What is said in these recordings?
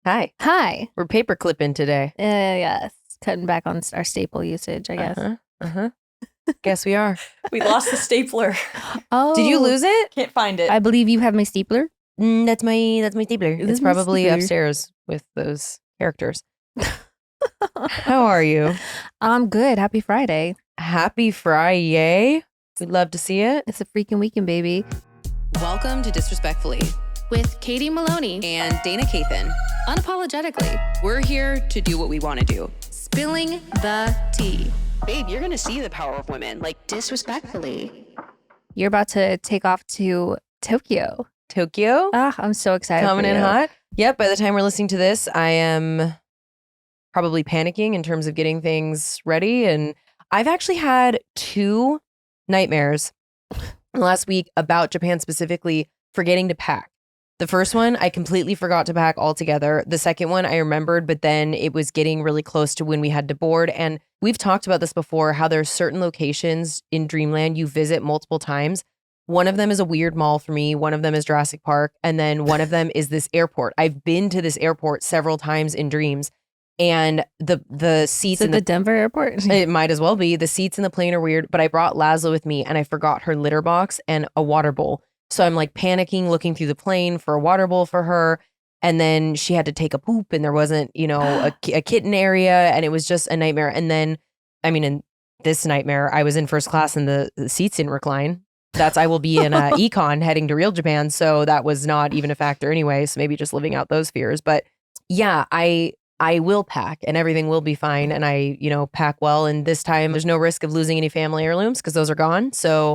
Hi. Hi. We're paper clipping today. Yes. Cutting back on our staple usage, I guess. Guess we are. We lost the stapler. Oh. Did you lose it? Can't find it. I believe you have my stapler. That's my stapler. This It's is my probably stapler. upstairs with those characters. How are you? I'm good. Happy Friday. Happy Friday. We'd love to see it. It's a freaking weekend, baby. Welcome to Disrespectfully With Katie Maloney. and Dana Cathan. Unapologetically. We're here to do what we want to do. Spilling the tea. Babe, you're going to see the power of women, like disrespectfully. You're about to take off to Tokyo. Tokyo. I'm so excited. Coming for in you. hot. Yep. By the time we're listening to this, I am probably panicking in terms of getting things ready. And I've actually had 2 nightmares last week about Japan, specifically forgetting to pack. The first one, I completely forgot to pack altogether. The second one, I remembered, but then it was getting really close to when we had to board. And we've talked about this before, how there's certain locations in Dreamland you visit multiple times. One of them is a weird mall for me. One of them is Jurassic Park. And then one of them is this airport. I've been to this airport several times in dreams. And the seats Is it in the Denver airport? it might as well be. The seats in the plane are weird, but I brought Laszlo with me and I forgot her litter box and a water bowl. So I'm like panicking, looking through the plane for a water bowl for her. And then she had to take a poop and there wasn't, a kitten area, and it was just a nightmare. And then, in this nightmare, I was in first class and the seats didn't recline. I will be in econ heading to real Japan. So that was not even a factor anyway. So maybe just living out those fears. But yeah, I will pack and everything will be fine. And I, pack well. And this time there's no risk of losing any family heirlooms because those are gone. So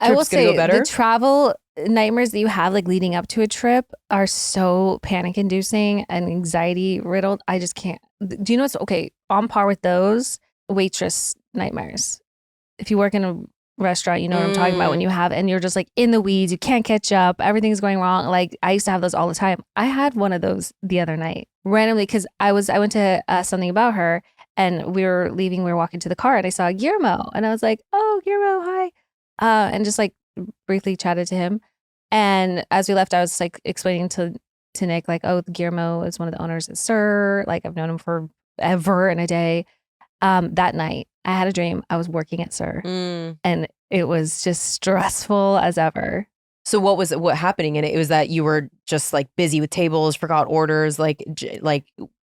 I will trip's gonna say go better. the travel nightmares that you have like leading up to a trip are so panic inducing and anxiety riddled. I just can't. Do you know what's okay? On par with those waitress nightmares. If you work in a restaurant, you know what I'm talking about, when you have, and you're just like in the weeds, you can't catch up, everything's going wrong. Like I used to have those all the time. I had one of those the other night randomly because I went to something about her and we were leaving, we were walking to the car and I saw Guillermo and I was like, oh, Guillermo, hi. And just like briefly chatted to him. And as we left, I was like explaining to Nick, like, oh, Guillermo is one of the owners at Sir. Like I've known him forever and a day. That night I had a dream I was working at Sir and it was just stressful as ever. So what happening in it? It was that you were just like busy with tables, forgot orders,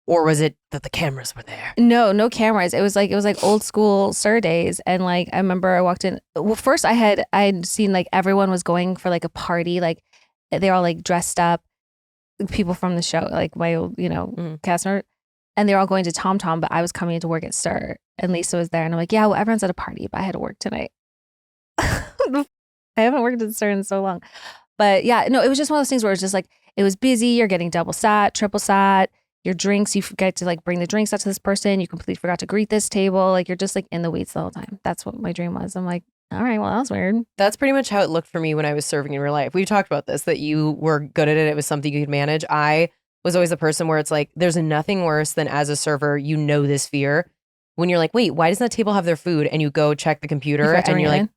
or was it that the cameras were there? No cameras. It was like old school Sir days. And like I remember I walked in. Well, first I'd seen like everyone was going for like a party, like they're all like dressed up, people from the show, like my old cast member. And they're all going to Tom Tom, but I was coming to work at Sir. And Lisa was there. And I'm like, yeah, well, everyone's at a party, but I had to work tonight. I haven't worked at Sir in so long. But yeah, no, it was just one of those things where it's just like, it was busy. You're getting double sat, triple sat, your drinks, you forget to like bring the drinks out to this person. You completely forgot to greet this table. Like you're just like in the weeds the whole time. That's what my dream was. I'm like, all right, well, that was weird. That's pretty much how it looked for me when I was serving in real life. We've talked about this, that you were good at it. It was something you could manage. I was always the person where it's like, there's nothing worse than as a server, this fear. When you're like, wait, why doesn't that table have their food? And you go check the computer and you're like,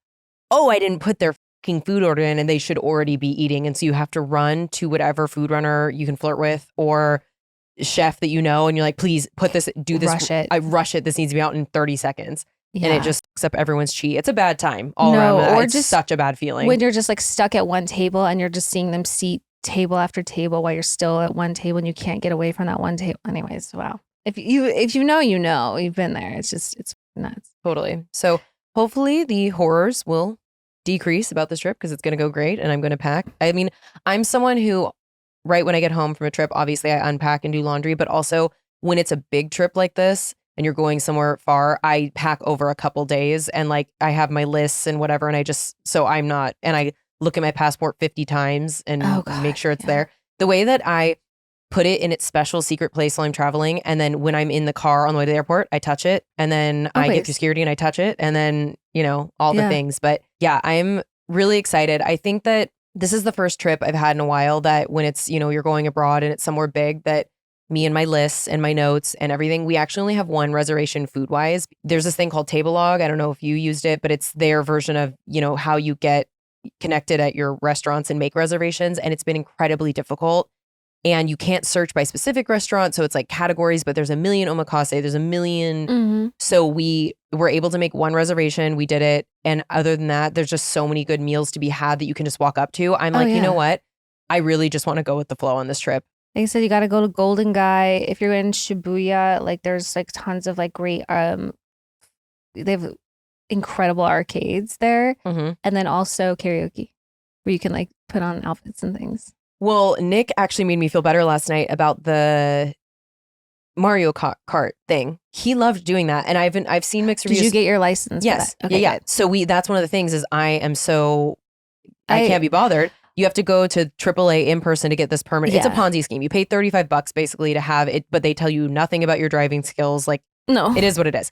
oh, I didn't put their fucking food order in and they should already be eating. And so you have to run to whatever food runner you can flirt with or chef that and you're like, please put this, do this. Rush it. I rush it. This needs to be out in 30 seconds. Yeah. And it just sucks up everyone's chi. It's a bad time all around. or It's just such a bad feeling. when you're just like stuck at one table and you're just seeing them seat table after table while you're still at one table and you can't get away from that one table. Anyways, wow. If you know, you've been there. It's nuts. Totally. So hopefully the horrors will decrease about this trip because it's going to go great and I'm going to pack. I'm someone who, right when I get home from a trip, obviously I unpack and do laundry, but also when it's a big trip like this and you're going somewhere far, I pack over a couple days and like I have my lists and whatever. And I look at my passport 50 times and make sure it's there. The way that I put it in its special secret place while I'm traveling. And then when I'm in the car on the way to the airport, I touch it. And then I get through security and I touch it. And then, all the things. But yeah, I'm really excited. I think that this is the first trip I've had in a while that when it's, you're going abroad and it's somewhere big, that me and my lists and my notes and everything, we actually only have one reservation food wise. There's this thing called Table Log. I don't know if you used it, but it's their version of, how you get connected at your restaurants and make reservations. And it's been incredibly difficult and you can't search by specific restaurant. So it's like categories, but there's a million omakase. There's a million. Mm-hmm. So we were able to make one reservation. We did it. And other than that, there's just so many good meals to be had that you can just walk up to. I'm like, you know what? I really just want to go with the flow on this trip. Like I said, you got to go to Golden Guy. If you're in Shibuya, like there's like tons of like great, they have incredible arcades there. Mm-hmm. And then also karaoke where you can like put on outfits and things. Well, Nick actually made me feel better last night about the Mario Kart thing. He loved doing that. And I've seen mixed reviews. Did you get your license? Yes. For that? Okay, yeah. good. So that's one of the things is I can't be bothered. You have to go to AAA in person to get this permit. It's a Ponzi scheme. You pay $35 basically to have it, but they tell you nothing about your driving skills. Like, no, it is what it is.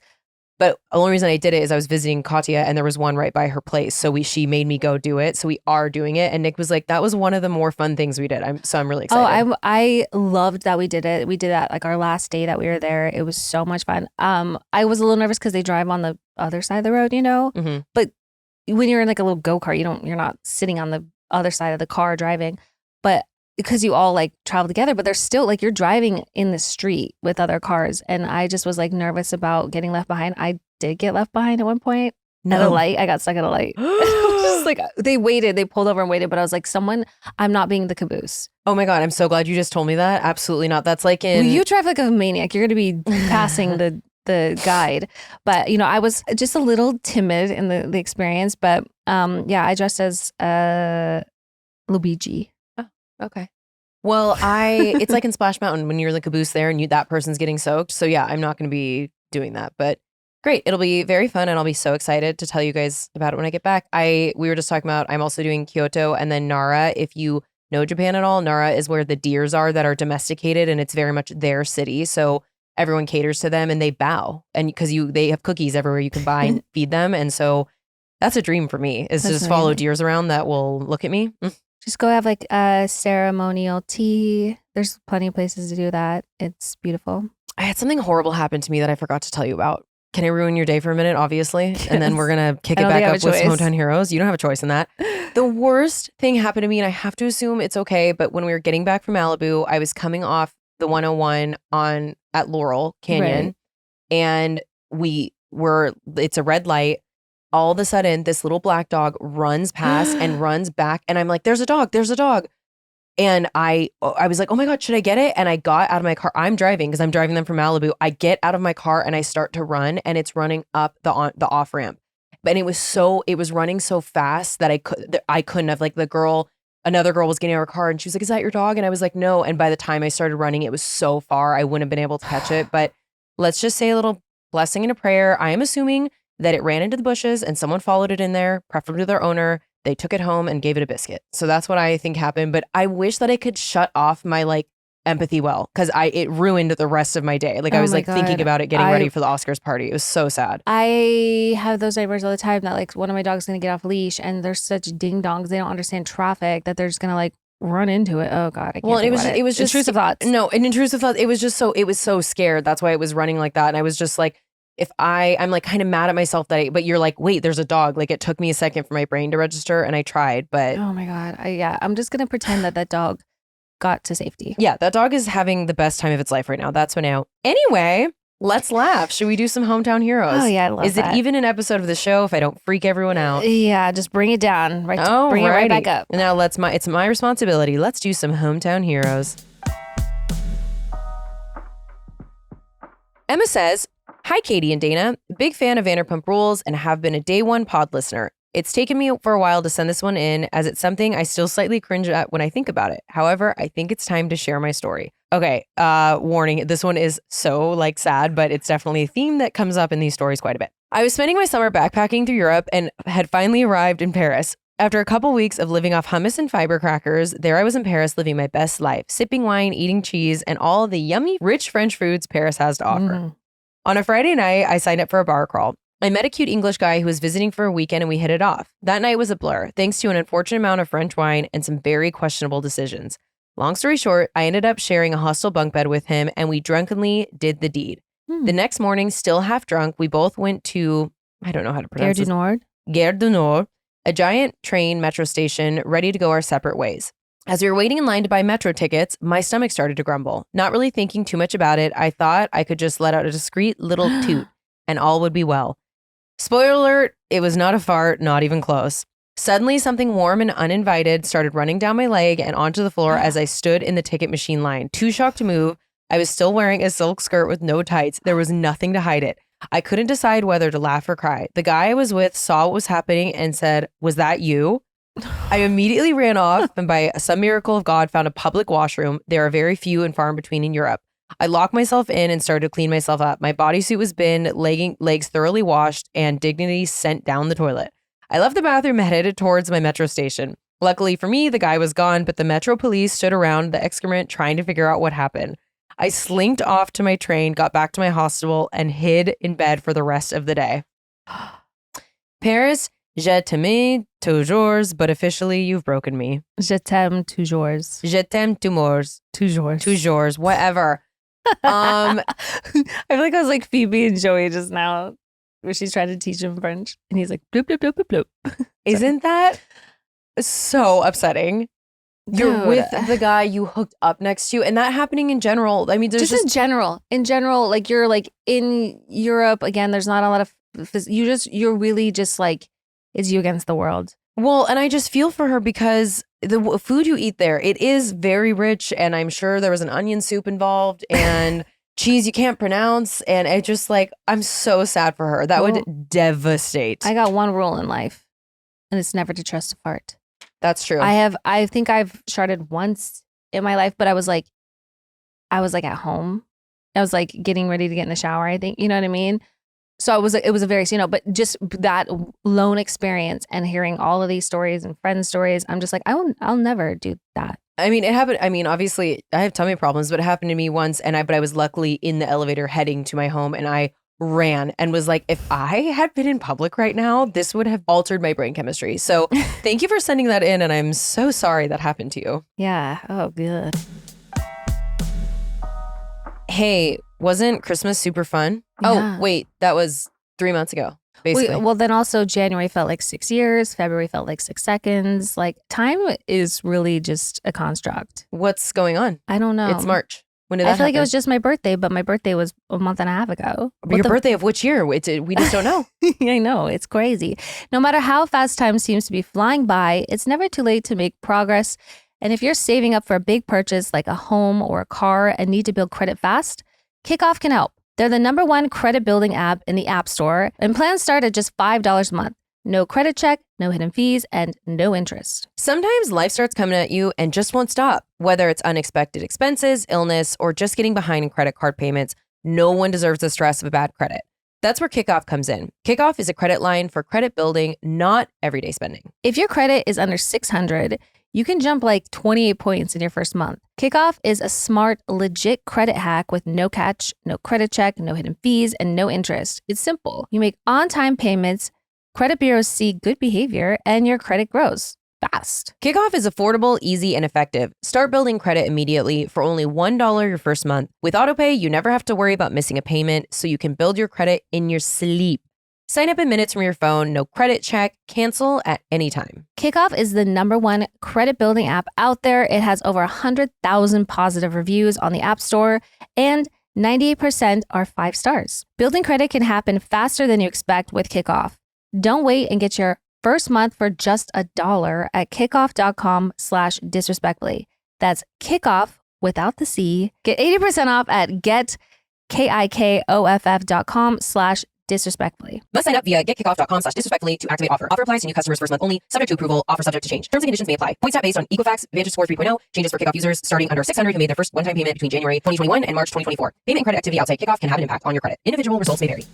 But the only reason I did it is I was visiting Katya and there was one right by her place. So she made me go do it. So we are doing it. And Nick was like, that was one of the more fun things we did. I'm really excited. Oh, I loved that we did it. We did that like our last day that we were there. It was so much fun. I was a little nervous because they drive on the other side of the road, Mm-hmm. But when you're in like a little go-kart, you're not sitting on the other side of the car driving. But because you all like travel together, but there's still like you're driving in the street with other cars. And I just was like nervous about getting left behind. I did get left behind at one point. At a light. I got stuck at a light. Just like they pulled over and waited, but I was like, I'm not being the caboose. Oh my God. I'm so glad you just told me that. Absolutely not. That's like in. Well, you drive like a maniac. You're going to be passing the guide. But, I was just a little timid in the experience. But I dressed as Luigi. Okay. Well, it's like in Splash Mountain when you're in the caboose there and that person's getting soaked. So yeah, I'm not going to be doing that, but great. It'll be very fun and I'll be so excited to tell you guys about it when I get back. We were just talking about, I'm also doing Kyoto and then Nara. If you know Japan at all, Nara is where the deers are that are domesticated and it's very much their city. So everyone caters to them and they bow and because they have cookies everywhere you can buy and feed them. And so that's a dream for me is to just follow deers around that will look at me. Just go have like a ceremonial tea. There's plenty of places to do that. It's beautiful. I had something horrible happen to me that I forgot to tell you about. Can I ruin your day for a minute, obviously? Yes. And then we're going to kick it back up with Heauxmetown Heroes. You don't have a choice in that. The worst thing happened to me, and I have to assume it's okay, but when we were getting back from Malibu, I was coming off the 101 at Laurel Canyon, and it's a red light. All of a sudden, this little black dog runs past and runs back. And I'm like, there's a dog. And I was like, oh my God, should I get it? And I got out of my car. I'm driving because I'm driving them from Malibu. I get out of my car and I start to run and it's running up the off ramp. But it was running so fast that I couldn't have, like another girl was getting out of her car and she was like, is that your dog? And I was like, no. And by the time I started running, it was so far, I wouldn't have been able to catch it. But let's just say a little blessing and a prayer. I am assuming that it ran into the bushes and someone followed it in there, preferably their owner. They took it home and gave it a biscuit. So that's what I think happened. But I wish that I could shut off my empathy well because it ruined the rest of my day. I was thinking about it, getting ready for the Oscars party. It was so sad. I have those nightmares all the time that one of my dogs is going to get off leash and they're such ding dongs. They don't understand traffic that they're just going to run into it. Oh God, I can't. Well, it was just intrusive thoughts. No, an intrusive thought. It was so scared. That's why it was running like that. And I was just like, if I'm kind of mad at myself but you're like, wait, there's a dog. It took me a second for my brain to register and I tried, but. Oh my God. I'm just going to pretend that dog got to safety. Yeah. That dog is having the best time of its life right now. That's what now. Anyway, let's laugh. Should we do some Heauxmetown Heroes? Oh yeah. I love Is it even an episode of the show if I don't freak everyone out? Yeah. Just bring it down. Bring it right back up. Now it's my responsibility. Let's do some Heauxmetown Heroes. Emma says, hi, Katie and Dana. Big fan of Vanderpump Rules and have been a day one pod listener. It's taken me for a while to send this one in as it's something I still slightly cringe at when I think about it. However, I think it's time to share my story. Okay, warning, this one is so sad, but it's definitely a theme that comes up in these stories quite a bit. I was spending my summer backpacking through Europe and had finally arrived in Paris. After a couple weeks of living off hummus and fiber crackers, there I was in Paris living my best life, sipping wine, eating cheese, and all the yummy, rich French foods Paris has to offer. Mm. On a Friday night, I signed up for a bar crawl. I met a cute English guy who was visiting for a weekend and we hit it off. That night was a blur, thanks to an unfortunate amount of French wine and some very questionable decisions. Long story short, I ended up sharing a hostel bunk bed with him and we drunkenly did the deed. The next morning, still half drunk, we both went to, I don't know how to pronounce Gare du Nord? Gare du Nord, a giant train metro station, ready to go our separate ways. As we were waiting in line to buy metro tickets, my stomach started to grumble. Not really thinking too much about it, I thought I could just let out a discreet little toot and all would be well. Spoiler alert, it was not a fart, not even close. Suddenly, something warm and uninvited started running down my leg and onto the floor as I stood in the ticket machine line. Too shocked to move, I was still wearing a silk skirt with no tights. There was nothing to hide it. I couldn't decide whether to laugh or cry. The guy I was with saw what was happening and said, "Was that you?" I immediately ran off and by some miracle of God found a public washroom. There are very few and far in between in Europe. I locked myself in and started to clean myself up. My bodysuit was binned, legs thoroughly washed, and dignity sent down the toilet. I left the bathroom and headed towards my metro station. Luckily for me, the guy was gone, but the metro police stood around the excrement trying to figure out what happened. I slinked off to my train, got back to my hostel, and hid in bed for the rest of the day. Paris, je t'aime toujours, but officially you've broken me. Je t'aime toujours. Je t'aime toujours. Toujours. Toujours, whatever. I feel like I was like Phoebe and Joey just now, where she's trying to teach him French, and he's like bloop bloop bloop bloop bloop. Isn't that so upsetting? You're Dude. with the guy you hooked up next to, and that happening in general. I mean, there's just in general, like you're like in Europe again. There's not a lot of you're really just like it's you against the world. Well, and I just feel for her because the food you eat there, it is very rich, and I'm sure there was an onion soup involved and cheese you can't pronounce, and it just like I'm so sad for her. That would devastate. I got one rule in life, and it's never to trust a fart. That's true. I think I've sharted once in my life, but I was like at home. I was like getting ready to get in the shower, I think. You know what I mean? So it was a very, but just that lone experience and hearing all of these stories and friends' stories, I'm just like, I'll never do that. I mean, it happened. I mean, obviously I have tummy problems, but it happened to me once but I was luckily in the elevator heading to my home and I ran and was like, if I had been in public right now, this would have altered my brain chemistry. So thank you for sending that in. And I'm so sorry that happened to you. Yeah. Oh, good. Hey, wasn't Christmas super fun? Yeah. Oh, wait, that was 3 months ago, basically. Well, then also January felt like 6 years. February felt like 6 seconds. Like time is really just a construct. What's going on? I don't know. It's March. When did that I feel like it happen? was just my birthday, but my birthday was a month and a half ago. Your birthday of which year? We just don't know. I know, it's crazy. No matter how fast time seems to be flying by, it's never too late to make progress. And if you're saving up for a big purchase like a home or a car and need to build credit fast, Kickoff can help. They're the #1 credit building app in the App Store, and plans start at just $5 a month. No credit check, no hidden fees, and no interest. Sometimes life starts coming at you and just won't stop. Whether it's unexpected expenses, illness, or just getting behind in credit card payments, no one deserves the stress of a bad credit. That's where Kickoff comes in. Kickoff is a credit line for credit building, not everyday spending. If your credit is under 600, you can jump like 28 points in your first month. Kickoff is a smart, legit credit hack with no catch, no credit check, no hidden fees, and no interest. It's simple. You make on-time payments, credit bureaus see good behavior, and your credit grows fast. Kickoff is affordable, easy, and effective. Start building credit immediately for only $1 your first month. With AutoPay, you never have to worry about missing a payment, so you can build your credit in your sleep. Sign up in minutes from your phone, no credit check, cancel at any time. Kickoff is the #1 credit building app out there. It has over 100,000 positive reviews on the App Store, and 98% are 5 stars. Building credit can happen faster than you expect with Kickoff. Don't wait and get your first month for just $1 at kickoff.com/disrespectfully. That's Kickoff without the C. Get 80% off at KIKOFF.com/disrespectfully. Must sign up via getkickoff.com/disrespectfully to activate offer. Offer applies to new customers first month only, subject to approval. Offer subject to change. Terms and conditions may apply. Points not based on Equifax Vantage Score 3.0. Changes for Kickoff users starting under 600 who made their first one-time payment between January 2021 and March 2024. Payment and credit activity outside Kickoff can have an impact on your credit. Individual results may vary.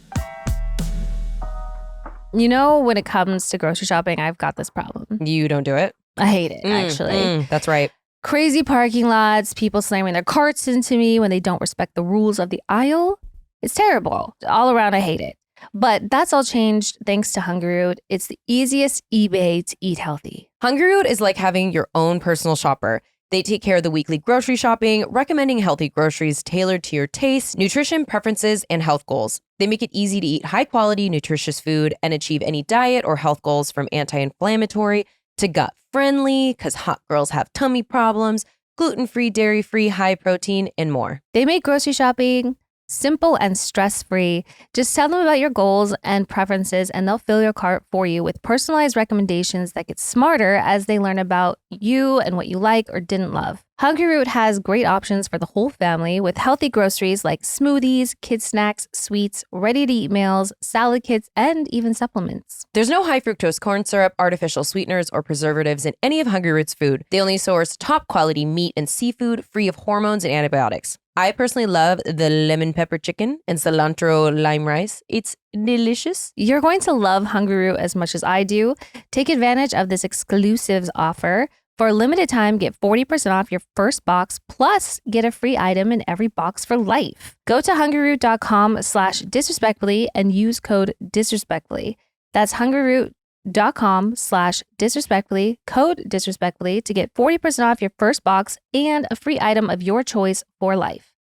You know, when it comes to grocery shopping, I've got this problem. You don't do it? I hate it, actually. That's right. Crazy parking lots, people slamming their carts into me when they don't respect the rules of the aisle. It's terrible. All around, I hate it. But that's all changed thanks to Hungry Root. It's the easiest eBay to eat healthy. Hungry Root is like having your own personal shopper. They take care of the weekly grocery shopping, recommending healthy groceries tailored to your tastes, nutrition preferences, and health goals. They make it easy to eat high-quality, nutritious food and achieve any diet or health goals from anti-inflammatory to gut friendly because hot girls have tummy problems, gluten-free, dairy-free, high protein, and more. They make grocery shopping simple and stress-free. Just tell them about your goals and preferences, and they'll fill your cart for you with personalized recommendations that get smarter as they learn about you and what you like or didn't love. Hungry Root has great options for the whole family with healthy groceries like smoothies, kids snacks, sweets, ready-to-eat meals, salad kits, and even supplements. There's no high fructose corn syrup, artificial sweeteners, or preservatives in any of Hungry Root's food. They only source top quality meat and seafood free of hormones and antibiotics. I personally love the lemon pepper chicken and cilantro lime rice. It's delicious. You're going to love Hungry Root as much as I do. Take advantage of this exclusive offer. For a limited time, get 40% off your first box, plus get a free item in every box for life. Go to hungryroot.com/disrespectfully and use code disrespectfully. That's hungryroot.com/disrespectfully, code disrespectfully to get 40% off your first box and a free item of your choice for life.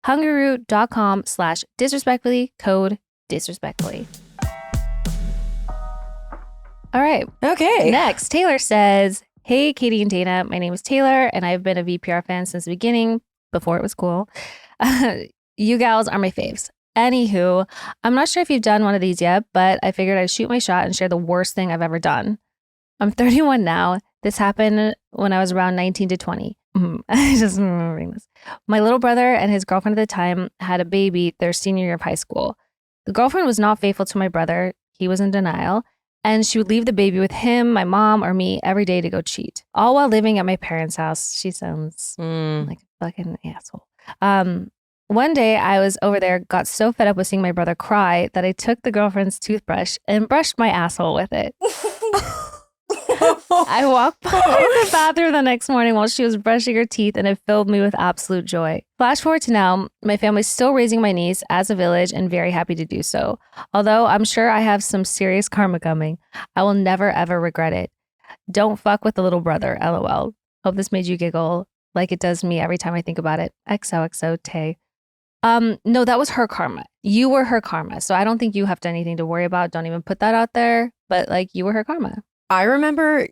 hungryroot.com/disrespectfully, code disrespectfully. All right. Okay. Next, Taylor says, "Hey, Katie and Dana, my name is Taylor, and I've been a VPR fan since the beginning, before it was cool. You gals are my faves. Anywho, I'm not sure if you've done one of these yet, but I figured I'd shoot my shot and share the worst thing I've ever done. I'm 31 now. This happened when I was around 19 to 20. I just remembering this. My little brother and his girlfriend at the time had a baby their senior year of high school. The girlfriend was not faithful to my brother. He was in denial. And she would leave the baby with him, my mom, or me every day to go cheat, all while living at my parents' house." She sounds like a fucking asshole. One day I was over there, got so fed up with seeing my brother cry that I took the girlfriend's toothbrush and brushed my asshole with it. I walked by the bathroom the next morning while she was brushing her teeth, and it filled me with absolute joy. Flash forward to now, my family's still raising my niece as a village and very happy to do so. Although I'm sure I have some serious karma coming, I will never ever regret it. Don't fuck with the little brother, LOL. Hope this made you giggle like it does me every time I think about it. XOXO Tay. No, that was her karma. You were her karma. So I don't think you have anything to worry about. Don't even put that out there. But like, you were her karma. I remember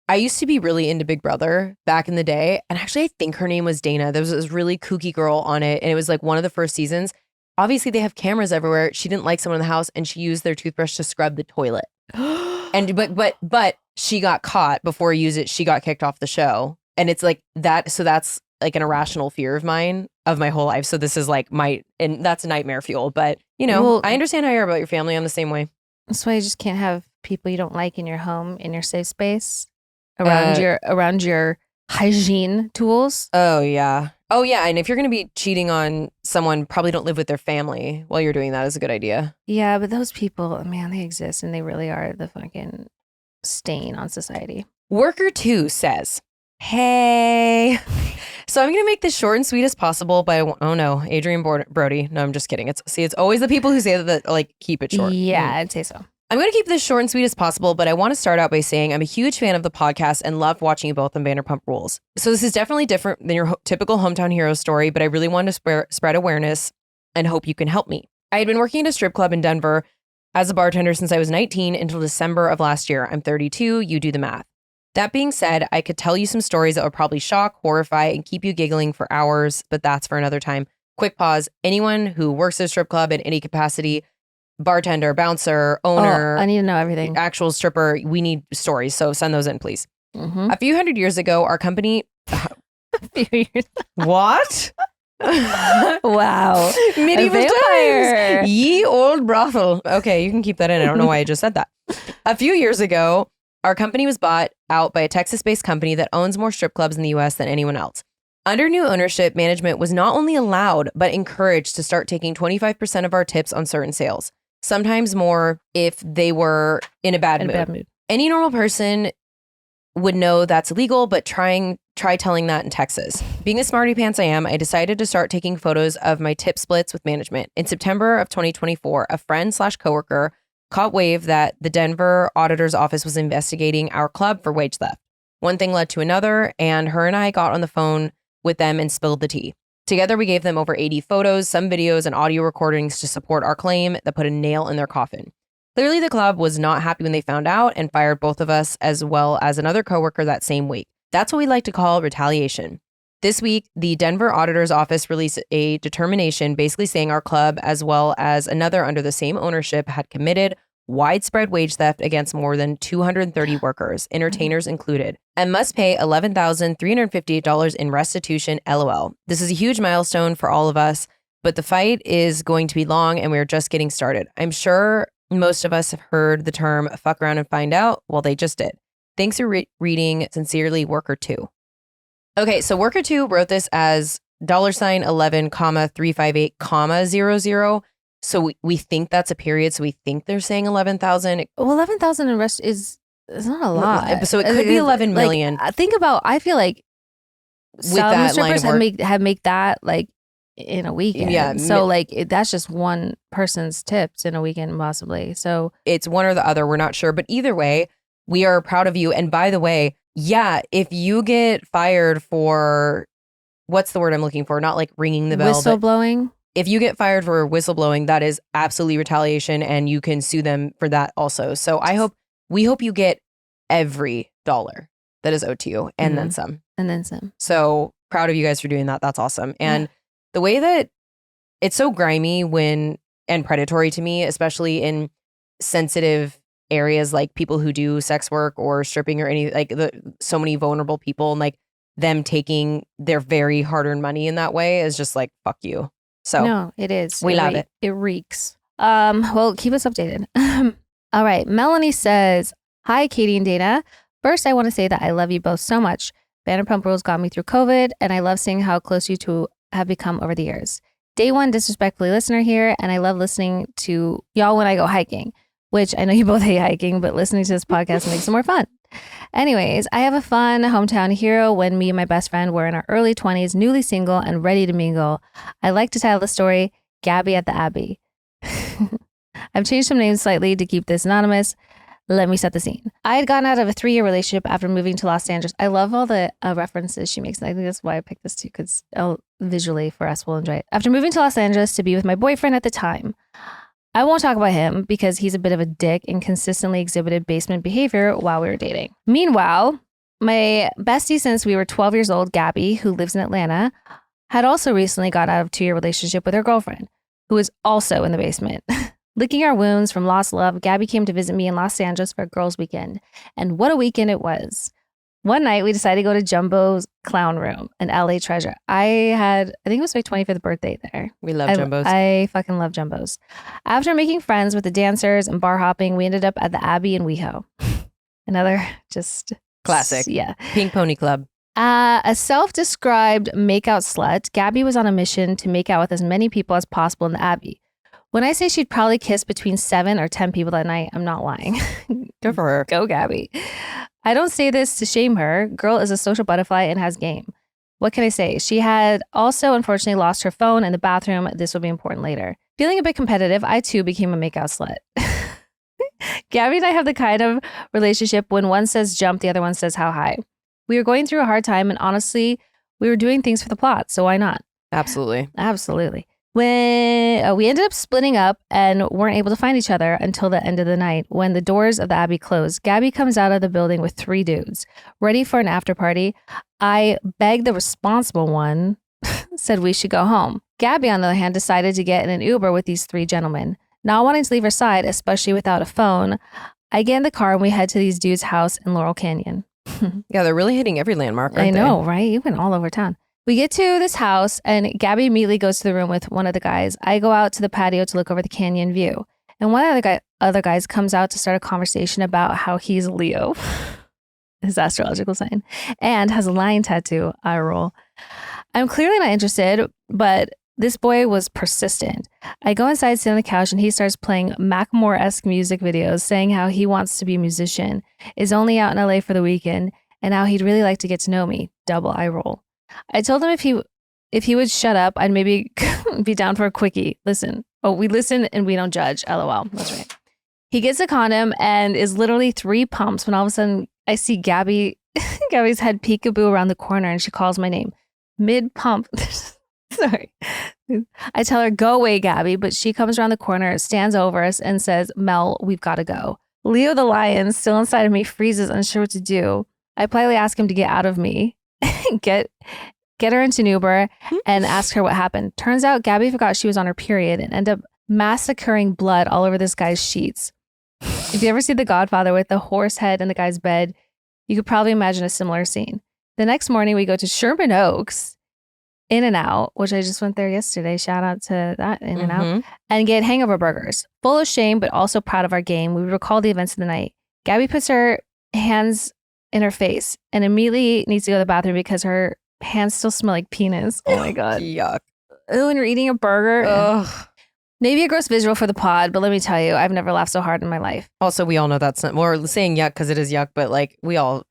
I used to be really into Big Brother back in the day. And actually, I think her name was Dana. There was this really kooky girl on it. And it was like one of the first seasons. Obviously, they have cameras everywhere. She didn't like someone in the house and she used their toothbrush to scrub the toilet. And but she got caught before he used it. She got kicked off the show. And it's like that. So that's like an irrational fear of mine of my whole life. So this is like and that's nightmare fuel. But you know, Well, I understand how you're about your family. I'm the same way. That's why you just can't have people you don't like in your home, in your safe space, around your hygiene tools. Oh yeah. And if you're going to be cheating on someone, probably don't live with their family while you're doing that is a good idea. Yeah, but those people, man, they exist and they really are the fucking stain on society. Worker 2 says, "Hey, so I'm going to make this short and sweet as possible by, oh no, Adrian Brody. No, I'm just kidding. It's always the people who say that like keep it short. Yeah, I'd say so. I'm going to keep this short and sweet as possible, but I want to start out by saying I'm a huge fan of the podcast and love watching you both on Vanderpump Rules. So this is definitely different than your typical Hometown Hero story, but I really wanted to spread awareness and hope you can help me. I had been working at a strip club in Denver as a bartender since I was 19 until December of last year. I'm 32. You do the math. That being said, I could tell you some stories that would probably shock, horrify, and keep you giggling for hours, but that's for another time. Quick pause. Anyone who works at a strip club in any capacity, bartender, bouncer, owner, I need to know everything. actual stripper, we need stories. So send those in, please. Mm-hmm. A few hundred years ago, our company... What? Wow. Medieval times. Ye old brothel. Okay, you can keep that in. I don't know why I just said that. A few years ago, our company was bought out by a Texas-based company that owns more strip clubs in the U.S. than anyone else. Under new ownership, management was not only allowed, but encouraged to start taking 25% of our tips on certain sales. Sometimes more if they were in a bad mood. Any normal person would know that's illegal, but try telling that in Texas. Being the smarty pants I am, I decided to start taking photos of my tip splits with management. In September of 2024, a friend/coworker caught wave that the Denver auditor's office was investigating our club for wage theft. One thing led to another, and her and I got on the phone with them and spilled the tea. Together, we gave them over 80 photos, some videos, and audio recordings to support our claim that put a nail in their coffin. Clearly, the club was not happy when they found out and fired both of us as well as another coworker that same week. That's what we like to call retaliation. This week, the Denver Auditor's Office released a determination basically saying our club, as well as another under the same ownership, had committed widespread wage theft against more than 230 workers, entertainers included, and must pay $11,358 in restitution, LOL. This is a huge milestone for all of us, but the fight is going to be long and we're just getting started. I'm sure most of us have heard the term fuck around and find out. Well, they just did. Thanks for reading. Sincerely, Worker2. Okay, so Worker2 wrote this as $11,358,00. So we think that's a period. So we think they're saying 11,000. Well, 11,000 in rest is not a lot. So it could be 11 million. Like, think about. I feel like some strippers have make that like in a weekend. Yeah. So like that's just one person's tips in a weekend, possibly. So it's one or the other. We're not sure, but either way, we are proud of you. And by the way, yeah, if you get fired for what's the word I'm looking for? Not like ringing the bell, whistleblowing. If you get fired for whistleblowing, that is absolutely retaliation and you can sue them for that also. So we hope you get every dollar that is owed to you and then some. And then some. So proud of you guys for doing that. That's awesome. And the way that it's so grimy and predatory to me, especially in sensitive areas like people who do sex work or stripping or so many vulnerable people, and like them taking their very hard-earned money in that way is just like, fuck you. So no, it is. We love it. It reeks. Well, keep us updated. All right. Melanie says, hi, Katie and Dana. First, I want to say that I love you both so much. Vanderpump Rules got me through COVID, and I love seeing how close you two have become over the years. Day one disrespectfully listener here, and I love listening to y'all when I go hiking, which I know you both hate hiking, but listening to this podcast makes it more fun. Anyways, I have a fun hometown hero when me and my best friend were in our early 20s, newly single and ready to mingle. I like to tell the story, Gabby at the Abbey. I've changed some names slightly to keep this anonymous. Let me set the scene. I had gotten out of a 3-year relationship after moving to Los Angeles. I love all the references she makes. And I think that's why I picked this too, because visually for us, we'll enjoy it. After moving to Los Angeles to be with my boyfriend at the time. I won't talk about him because he's a bit of a dick and consistently exhibited basement behavior while we were dating. Meanwhile, my bestie since we were 12 years old, Gabby, who lives in Atlanta, had also recently got out of a 2-year relationship with her girlfriend, who is also in the basement. Licking our wounds from lost love, Gabby came to visit me in Los Angeles for a girls' weekend. And what a weekend it was. One night, we decided to go to Jumbo's Clown Room, an LA treasure. I think it was my 25th birthday there. We love Jumbo's. I fucking love Jumbo's. After making friends with the dancers and bar hopping, we ended up at the Abbey in WeHo. Another just... classic. Yeah. Pink Pony Club. A self-described makeout slut, Gabby was on a mission to make out with as many people as possible in the Abbey. When I say she'd probably kiss between 7 or 10 people that night, I'm not lying. Good for her. Go, Gabby. I don't say this to shame her. Girl is a social butterfly and has game. What can I say? She had also unfortunately lost her phone in the bathroom. This will be important later. Feeling a bit competitive, I too became a makeout slut. Gabby and I have the kind of relationship when one says jump, the other one says how high. We were going through a hard time and honestly, we were doing things for the plot, so why not? Absolutely. Absolutely. When we ended up splitting up and weren't able to find each other until the end of the night, when the doors of the Abbey closed, Gabby comes out of the building with 3 dudes, ready for an after party. I begged the responsible one, said we should go home. Gabby, on the other hand, decided to get in an Uber with these 3 gentlemen. Not wanting to leave her side, especially without a phone, I get in the car and we head to these dudes' house in Laurel Canyon. Yeah, they're really hitting every landmark, aren't I know, right? You went all over town. We get to this house and Gabby immediately goes to the room with one of the guys. I go out to the patio to look over the canyon view. And one of the other guys comes out to start a conversation about how he's Leo, his astrological sign, and has a lion tattoo. I roll. I'm clearly not interested, but this boy was persistent. I go inside, sit on the couch, and he starts playing Macklemore-esque music videos, saying how he wants to be a musician, is only out in LA for the weekend, and how he'd really like to get to know me. Double eye roll. I told him if he would shut up, I'd maybe be down for a quickie. Listen. Oh, we listen and we don't judge. LOL. That's right. He gets a condom and is literally 3 pumps when all of a sudden I see Gabby's head peekaboo around the corner and she calls my name. Mid pump. Sorry. I tell her, go away, Gabby, but she comes around the corner, stands over us, and says, Mel, we've got to go. Leo the lion, still inside of me, freezes, unsure what to do. I politely ask him to get out of me, get her into an Uber, and ask her what happened. Turns out Gabby forgot she was on her period and ended up massacring blood all over this guy's sheets. If you ever see The Godfather with the horse head in the guy's bed, you could probably imagine a similar scene. The next morning, we go to Sherman Oaks, In-N-Out, which I just went there yesterday. Shout out to that In-N-Out. And get hangover burgers. Full of shame, but also proud of our game. We recall the events of the night. Gabby puts her hands in her face and immediately needs to go to the bathroom because her hands still smell like penis. Oh my God. Yuck. Oh, and you're eating a burger. Ugh. Maybe a gross visual for the pod, but let me tell you, I've never laughed so hard in my life. Also, we all know that's not, we're saying yuck because it is yuck, but like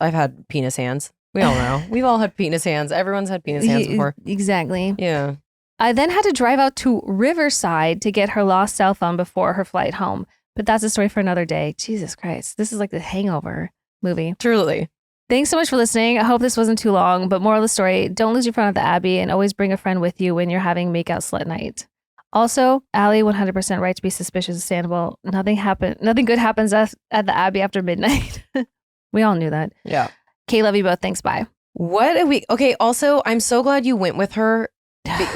I've had penis hands. We all know. We've all had penis hands. Everyone's had penis hands before. Exactly. Yeah. I then had to drive out to Riverside to get her lost cell phone before her flight home. But that's a story for another day. Jesus Christ. This is like the Hangover movie. Truly. Thanks so much for listening. I hope this wasn't too long, but moral of the story, don't lose your friend at the Abbey and always bring a friend with you when you're having makeout slut night. Also, Allie, 100% right to be suspicious of Sandoval. Nothing good happens at the Abbey after midnight. We all knew that. Yeah. Kay, love you both. Thanks. Bye. What a week. Okay. Also, I'm so glad you went with her.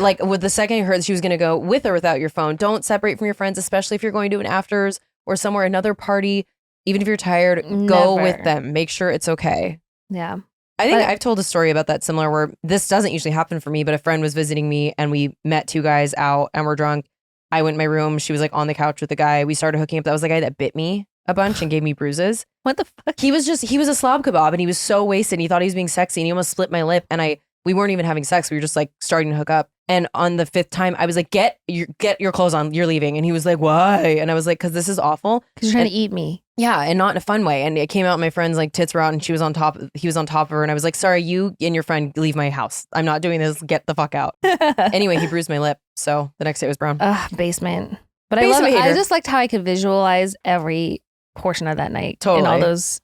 Like with the second you heard she was going to go with or without your phone. Don't separate from your friends, especially if you're going to an afters or somewhere, another party. Even if you're tired, go with them. Make sure it's okay. Yeah. I think I've told a story about that similar where this doesn't usually happen for me, but a friend was visiting me and we met two guys out and we're drunk. I went in my room. She was like on the couch with the guy. We started hooking up. That was the guy that bit me a bunch and gave me bruises. What the fuck? He was a slob kebab and he was so wasted. And he thought he was being sexy and he almost split my lip. And we weren't even having sex. We were just like starting to hook up. And on the fifth time, I was like, get your clothes on. You're leaving. And he was like, why? And I was like, because this is awful. Because you're trying to eat me. Yeah, and not in a fun way. And it came out, my friend's like tits were out and he was on top of her. And I was like, sorry, you and your friend leave my house. I'm not doing this. Get the fuck out. Anyway, he bruised my lip. So the next day it was brown. Basement. But Basement I hater. just liked how I could visualize every portion of that night in all those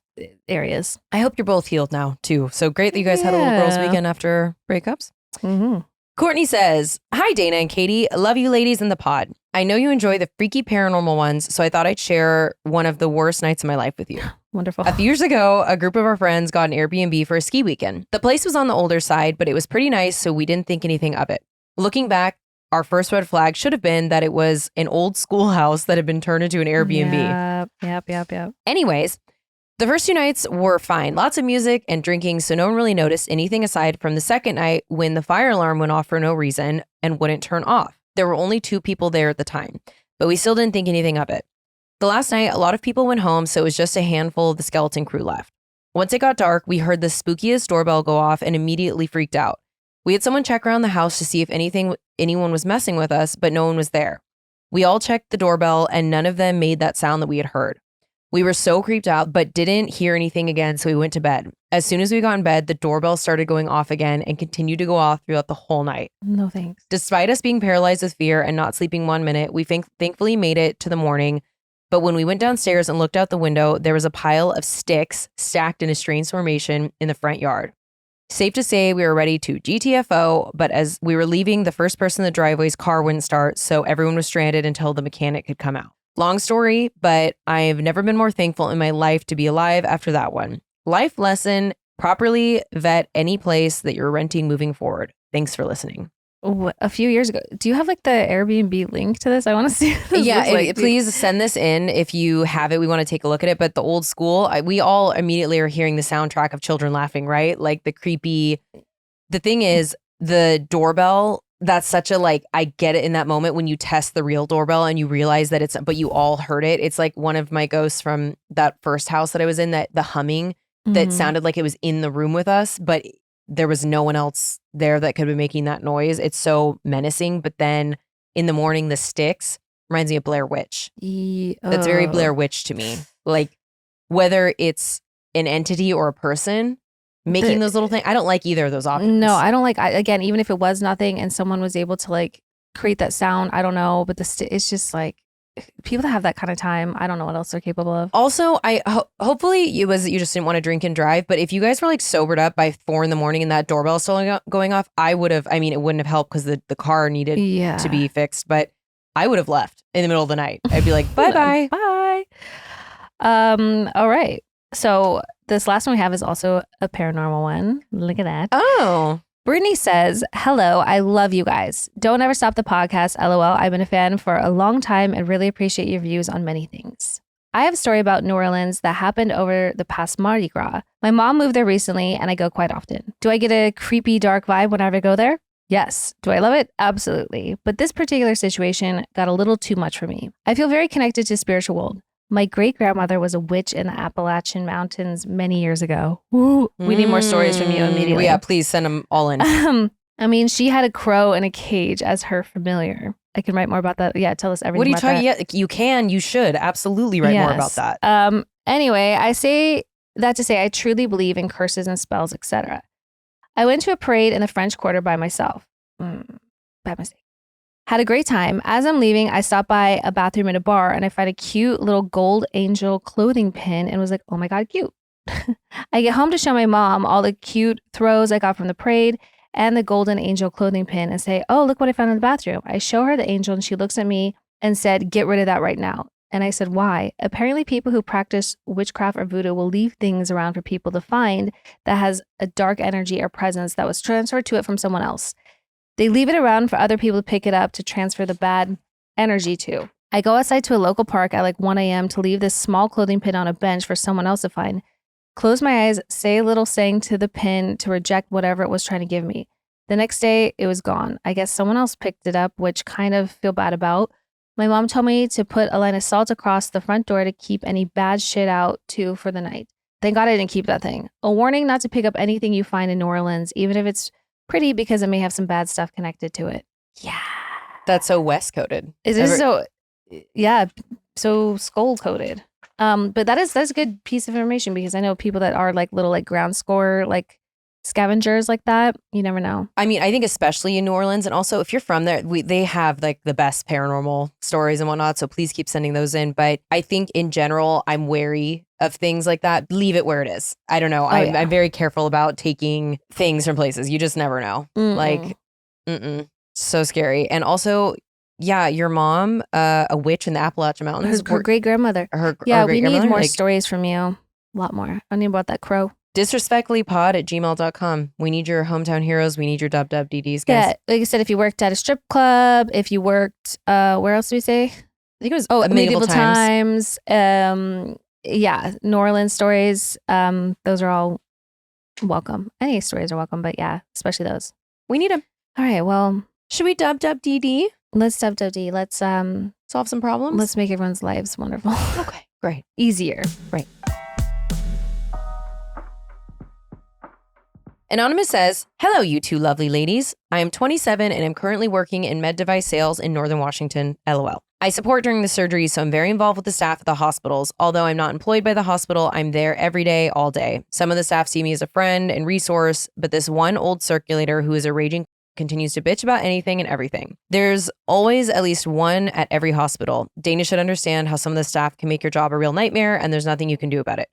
areas. I hope you're both healed now too. So great that you guys had a little girls weekend after breakups. Mm-hmm. Courtney says, hi, Dana and Katie. Love you ladies in the pod. I know you enjoy the freaky paranormal ones, so I thought I'd share one of the worst nights of my life with you. Wonderful. A few years ago, a group of our friends got an Airbnb for a ski weekend. The place was on the older side, but it was pretty nice, so we didn't think anything of it. Looking back, our first red flag should have been that it was an old schoolhouse that had been turned into an Airbnb. Yep. Anyways, the first 2 nights were fine. Lots of music and drinking, so no one really noticed anything aside from the second night when the fire alarm went off for no reason and wouldn't turn off. There were only 2 people there at the time, but we still didn't think anything of it. The last night, a lot of people went home, so it was just a handful of the skeleton crew left. Once it got dark, we heard the spookiest doorbell go off and immediately freaked out. We had someone check around the house to see if anyone was messing with us, but no one was there. We all checked the doorbell and none of them made that sound that we had heard. We were so creeped out, but didn't hear anything again, so we went to bed. As soon as we got in bed, the doorbell started going off again and continued to go off throughout the whole night. No thanks. Despite us being paralyzed with fear and not sleeping 1 minute, we thankfully made it to the morning. But when we went downstairs and looked out the window, there was a pile of sticks stacked in a strange formation in the front yard. Safe to say we were ready to GTFO, but as we were leaving, the first person in the driveway's car wouldn't start, so everyone was stranded until the mechanic could come out. Long story, but I've never been more thankful in my life to be alive after that one. Life lesson, properly vet any place that you're renting moving forward. Thanks for listening. A few years ago, do you have like the Airbnb link to this? I want to see what this looks like. Please send this in if you have it. We want to take a look at it. But the old school, we all immediately are hearing the soundtrack of children laughing, right? Like the creepy. The thing is, the doorbell, that's such a I get it in that moment when you test the real doorbell and you realize that but you all heard it. It's like one of my ghosts from that first house that I was in, that the humming that sounded like it was in the room with us, but there was no one else there that could be making that noise. It's so menacing. But then in the morning, the sticks reminds me of Blair Witch. That's very Blair Witch to me. Like whether it's an entity or a person making those little things. I don't like either of those options. No, I don't like, again, even if it was nothing and someone was able to create that sound, I don't know. But it's just people that have that kind of time, I don't know what else they're capable of. Also, hopefully it was that you just didn't want to drink and drive. But if you guys were like sobered up by 4 a.m. and that doorbell still going off, I would have. I mean, it wouldn't have helped because the car needed to be fixed. But I would have left in the middle of the night. I'd be like, bye bye, bye. All right. So this last one we have is also a paranormal one. Look at that. Oh. Brittany says, hello, I love you guys. Don't ever stop the podcast. LOL. I've been a fan for a long time and really appreciate your views on many things. I have a story about New Orleans that happened over the past Mardi Gras. My mom moved there recently and I go quite often. Do I get a creepy, dark vibe whenever I go there? Yes. Do I love it? Absolutely. But this particular situation got a little too much for me. I feel very connected to the spiritual world. My great-grandmother was a witch in the Appalachian Mountains many years ago. Woo. We need more stories from you immediately. Yeah, please send them all in. I mean, she had a crow in a cage as her familiar. I can write more about that. Yeah, tell us everything. What are you about talking? that. Yeah, you can. You should absolutely write more about that. Anyway, I say that to say I truly believe in curses and spells, etc. I went to a parade in the French Quarter by myself. Bad mistake. Had a great time. As I'm leaving, I stopped by a bathroom in a bar and I find a cute little gold angel clothing pin and was like, oh my God, cute. I get home to show my mom all the cute throws I got from the parade and the golden angel clothing pin and say, oh, look what I found in the bathroom. I show her the angel and she looks at me and said, get rid of that right now. And I said, why? Apparently people who practice witchcraft or voodoo will leave things around for people to find that has a dark energy or presence that was transferred to it from someone else. They leave it around for other people to pick it up to transfer the bad energy to. I go outside to a local park at like 1 a.m. to leave this small clothing pin on a bench for someone else to find. Close my eyes, say a little saying to the pin to reject whatever it was trying to give me. The next day, it was gone. I guess someone else picked it up, which kind of feel bad about. My mom told me to put a line of salt across the front door to keep any bad shit out too for the night. Thank God I didn't keep that thing. A warning not to pick up anything you find in New Orleans, even if it's pretty, because it may have some bad stuff connected to it. Yeah. That's so West coded. Is it so? Yeah. So skull coated. But that's a good piece of information because I know people that are like little like ground score like scavengers like that. You never know. I mean, I think especially in New Orleans, and also if you're from there, they have like the best paranormal stories and whatnot. So please keep sending those in. But I think in general, I'm wary of things like that. Leave it where it is. I don't know. I'm very careful about taking things from places. You just never know. Like, so scary. And also, yeah, your mom, a witch in the Appalachian Mountains. Her great grandmother. We need more stories from you. A lot more. I need about that crow. Disrespectfullypod@gmail.com. We need your hometown heroes. We need your WWDDs, guys. Yeah, like I said, if you worked at a strip club, if you worked, where else did we say? I think it was medieval times. Yeah, New Orleans stories. Those are all welcome. Any stories are welcome, but yeah, especially those. We need them. All right, well, should we WWDD? Let's WWD. Let's solve some problems. Let's make everyone's lives wonderful. Okay, great. Easier. Right. Anonymous says, hello, you two lovely ladies. I am 27 and am currently working in med device sales in Northern Washington, LOL. I support during the surgery, so I'm very involved with the staff at the hospitals. Although I'm not employed by the hospital, I'm there every day, all day. Some of the staff see me as a friend and resource, but this one old circulator who is a raging continues to bitch about anything and everything. There's always at least one at every hospital. Dana should understand how some of the staff can make your job a real nightmare, and there's nothing you can do about it.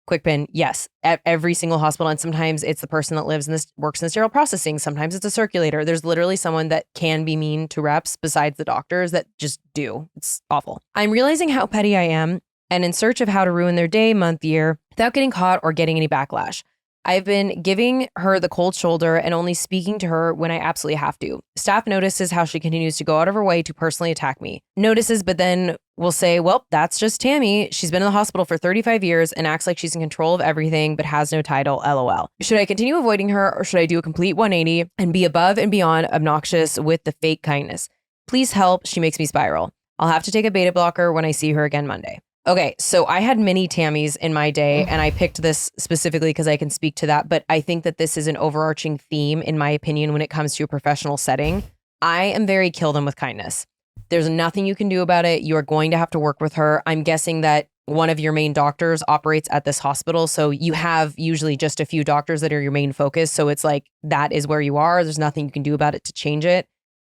Quick pin, yes, at every single hospital. And sometimes it's the person that lives in this, works in sterile processing. Sometimes it's a circulator. There's literally someone that can be mean to reps besides the doctors that just do. It's awful. I'm realizing how petty I am and in search of how to ruin their day, month, year without getting caught or getting any backlash. I've been giving her the cold shoulder and only speaking to her when I absolutely have to. Staff notices how she continues to go out of her way to personally attack me. Notices, but then will say, well, that's just Tammy. She's been in the hospital for 35 years and acts like she's in control of everything, but has no title, LOL. Should I continue avoiding her or should I do a complete 180 and be above and beyond obnoxious with the fake kindness? Please help. She makes me spiral. I'll have to take a beta blocker when I see her again Monday. Okay, so I had many Tammys in my day, and I picked this specifically because I can speak to that, but I think that this is an overarching theme, in my opinion, when it comes to a professional setting. I am very kill them with kindness. There's nothing you can do about it. You are going to have to work with her. I'm guessing that one of your main doctors operates at this hospital, so you have usually just a few doctors that are your main focus, so it's like that is where you are. There's nothing you can do about it to change it.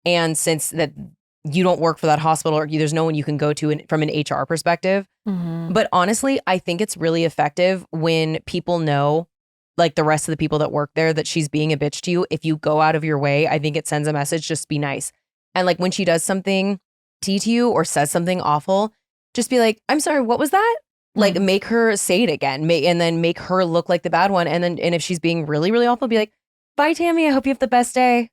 And since that you don't work for that hospital or there's no one you can go to from an HR perspective. Mhm. But honestly, I think it's really effective when people know, like the rest of the people that work there, that she's being a bitch to you. If you go out of your way, I think it sends a message, just be nice. And like when she does something to you or says something awful, just be like, I'm sorry, what was that? Like make her say it again, and then make her look like the bad one. And if she's being really, really awful, be like, bye, Tammy, I hope you have the best day.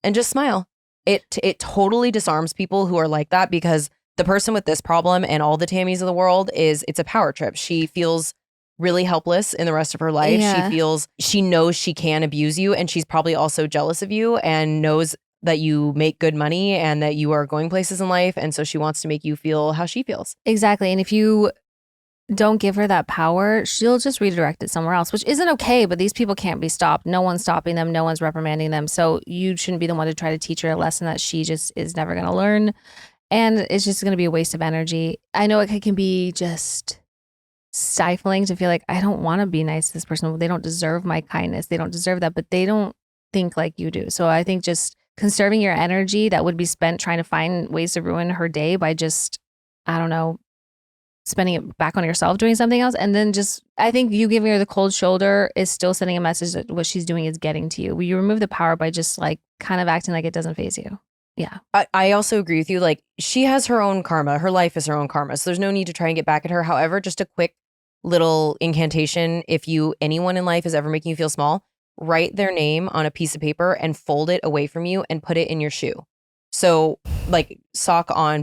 And just smile. It totally disarms people who are like that, because the person with this problem and all the Tammys of the world it's a power trip. She feels really helpless in the rest of her life. Yeah. She knows she can abuse you, and she's probably also jealous of you and knows that you make good money and that you are going places in life. And so she wants to make you feel how she feels. Exactly. And if you don't give her that power, she'll just redirect it somewhere else, which isn't okay, but these people can't be stopped. No one's stopping them. No one's reprimanding them. So you shouldn't be the one to try to teach her a lesson that she just is never going to learn. And it's just going to be a waste of energy. I know it can be just stifling to feel like, I don't want to be nice to this person. They don't deserve my kindness. They don't deserve that, but they don't think like you do. So I think just conserving your energy that would be spent trying to find ways to ruin her day by just, I don't know, spending it back on yourself doing something else. And then just, I think you giving her the cold shoulder is still sending a message that what she's doing is getting to you. You remove the power by just like kind of acting like it doesn't faze you. Yeah. I also agree with you. Like, she has her own karma. Her life is her own karma. So there's no need to try and get back at her. However, just a quick little incantation. If anyone in life is ever making you feel small, write their name on a piece of paper and fold it away from you and put it in your shoe. So like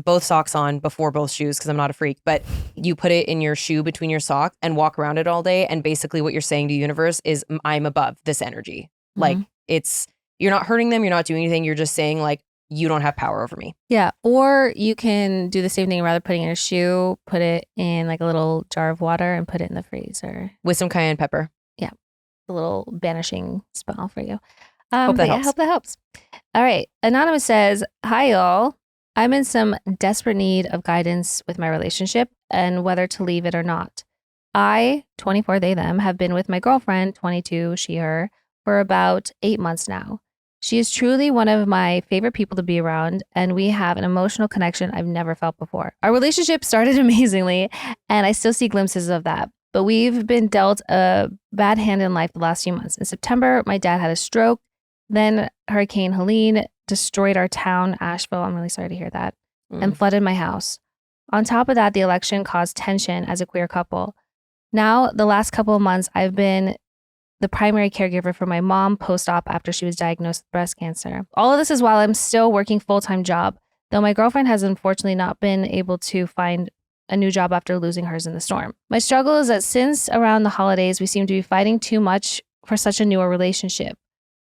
both socks on before both shoes, because I'm not a freak, but you put it in your shoe between your socks and walk around it all day. And basically what you're saying to the universe is, I'm above this energy. Mm-hmm. Like, you're not hurting them. You're not doing anything. You're just saying like, you don't have power over me. Yeah. Or you can do the same thing, rather putting in a shoe, put it in like a little jar of water and put it in the freezer. With some cayenne pepper. Yeah. A little banishing spell for you. Hope that helps. I hope that helps. All right. Anonymous says, hi, y'all. I'm in some desperate need of guidance with my relationship and whether to leave it or not. I, 24, they, them, have been with my girlfriend, 22, she, her, for about 8 months now. She is truly one of my favorite people to be around, and we have an emotional connection I've never felt before. Our relationship started amazingly, and I still see glimpses of that. But we've been dealt a bad hand in life the last few months. In September, my dad had a stroke. Then Hurricane Helene destroyed our town, Asheville. I'm really sorry to hear that. And flooded my house. On top of that, the election caused tension as a queer couple. Now, the last couple of months, I've been the primary caregiver for my mom post-op after she was diagnosed with breast cancer. All of this is while I'm still working full-time job, though my girlfriend has unfortunately not been able to find a new job after losing hers in the storm. My struggle is that since around the holidays, we seem to be fighting too much for such a newer relationship.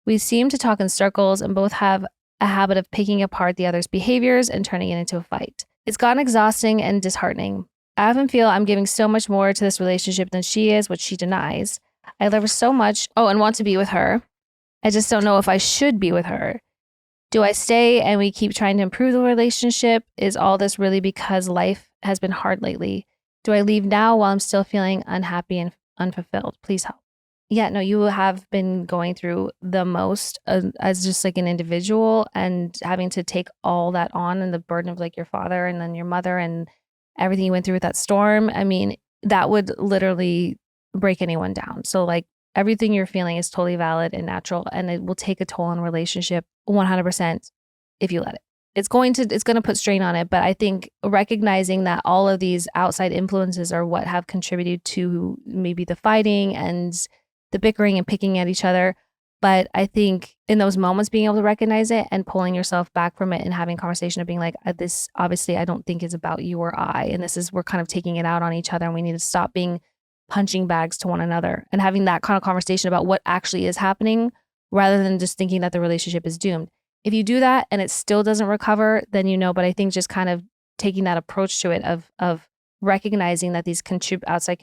We seem to talk in circles and both have a habit of picking apart the other's behaviors and turning it into a fight. It's gotten exhausting and disheartening. I often feel I'm giving so much more to this relationship than she is, which she denies. I love her so much, and want to be with her. I just don't know if I should be with her. Do I stay and we keep trying to improve the relationship? Is all this really because life has been hard lately? Do I leave now while I'm still feeling unhappy and unfulfilled? Please help. Yeah, no, you have been going through the most as just like an individual, and having to take all that on and the burden of like your father and then your mother and everything you went through with that storm. I mean, that would literally break anyone down. So like everything you're feeling is totally valid and natural, and it will take a toll on a relationship 100% if you let it. It's going to put strain on it, but I think recognizing that all of these outside influences are what have contributed to maybe the fighting and the bickering and picking at each other. But I think in those moments, being able to recognize it and pulling yourself back from it and having conversation of being like, this obviously I don't think is about you or I, and we're kind of taking it out on each other, and we need to stop being punching bags to one another, and having that kind of conversation about what actually is happening rather than just thinking that the relationship is doomed. If you do that and it still doesn't recover, then but I think just kind of taking that approach to it of recognizing that these outside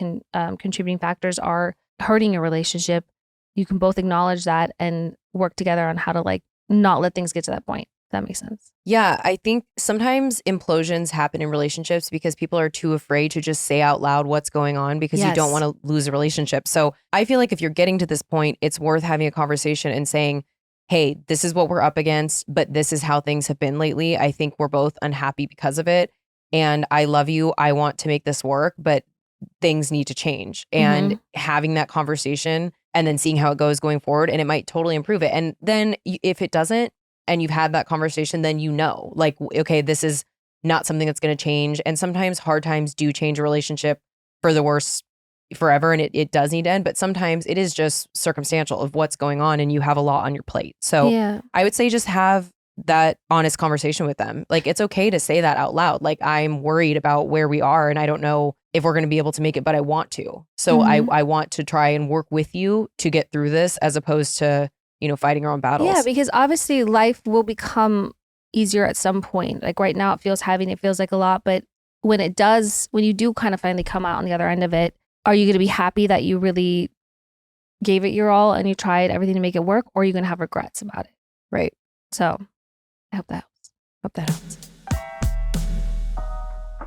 contributing factors are hurting your relationship, you can both acknowledge that and work together on how to like not let things get to that point. If that makes sense. Yeah, I think sometimes implosions happen in relationships because people are too afraid to just say out loud what's going on because you don't want to lose a relationship. So I feel like if you're getting to this point, it's worth having a conversation and saying, hey, this is what we're up against, but this is how things have been lately. I think we're both unhappy because of it. And I love you. I want to make this work, but things need to change. And having that conversation and then seeing how it goes going forward, and it might totally improve it. And then if it doesn't, and you've had that conversation, then like, okay, this is not something that's going to change. And sometimes hard times do change a relationship for the worse forever, and it does need to end. But sometimes it is just circumstantial of what's going on, and you have a lot on your plate. So I would say just have that honest conversation with them. Like, it's okay to say that out loud. Like, I'm worried about where we are, and I don't know if we're going to be able to make it, but I want to. So I want to try and work with you to get through this, as opposed to, fighting our own battles. Yeah, because obviously life will become easier at some point. Like right now it feels heavy and it feels like a lot, but when you do kind of finally come out on the other end of it, are you going to be happy that you really gave it your all and you tried everything to make it work, or are you going to have regrets about it? Right. So I hope that helps. Hope that helps.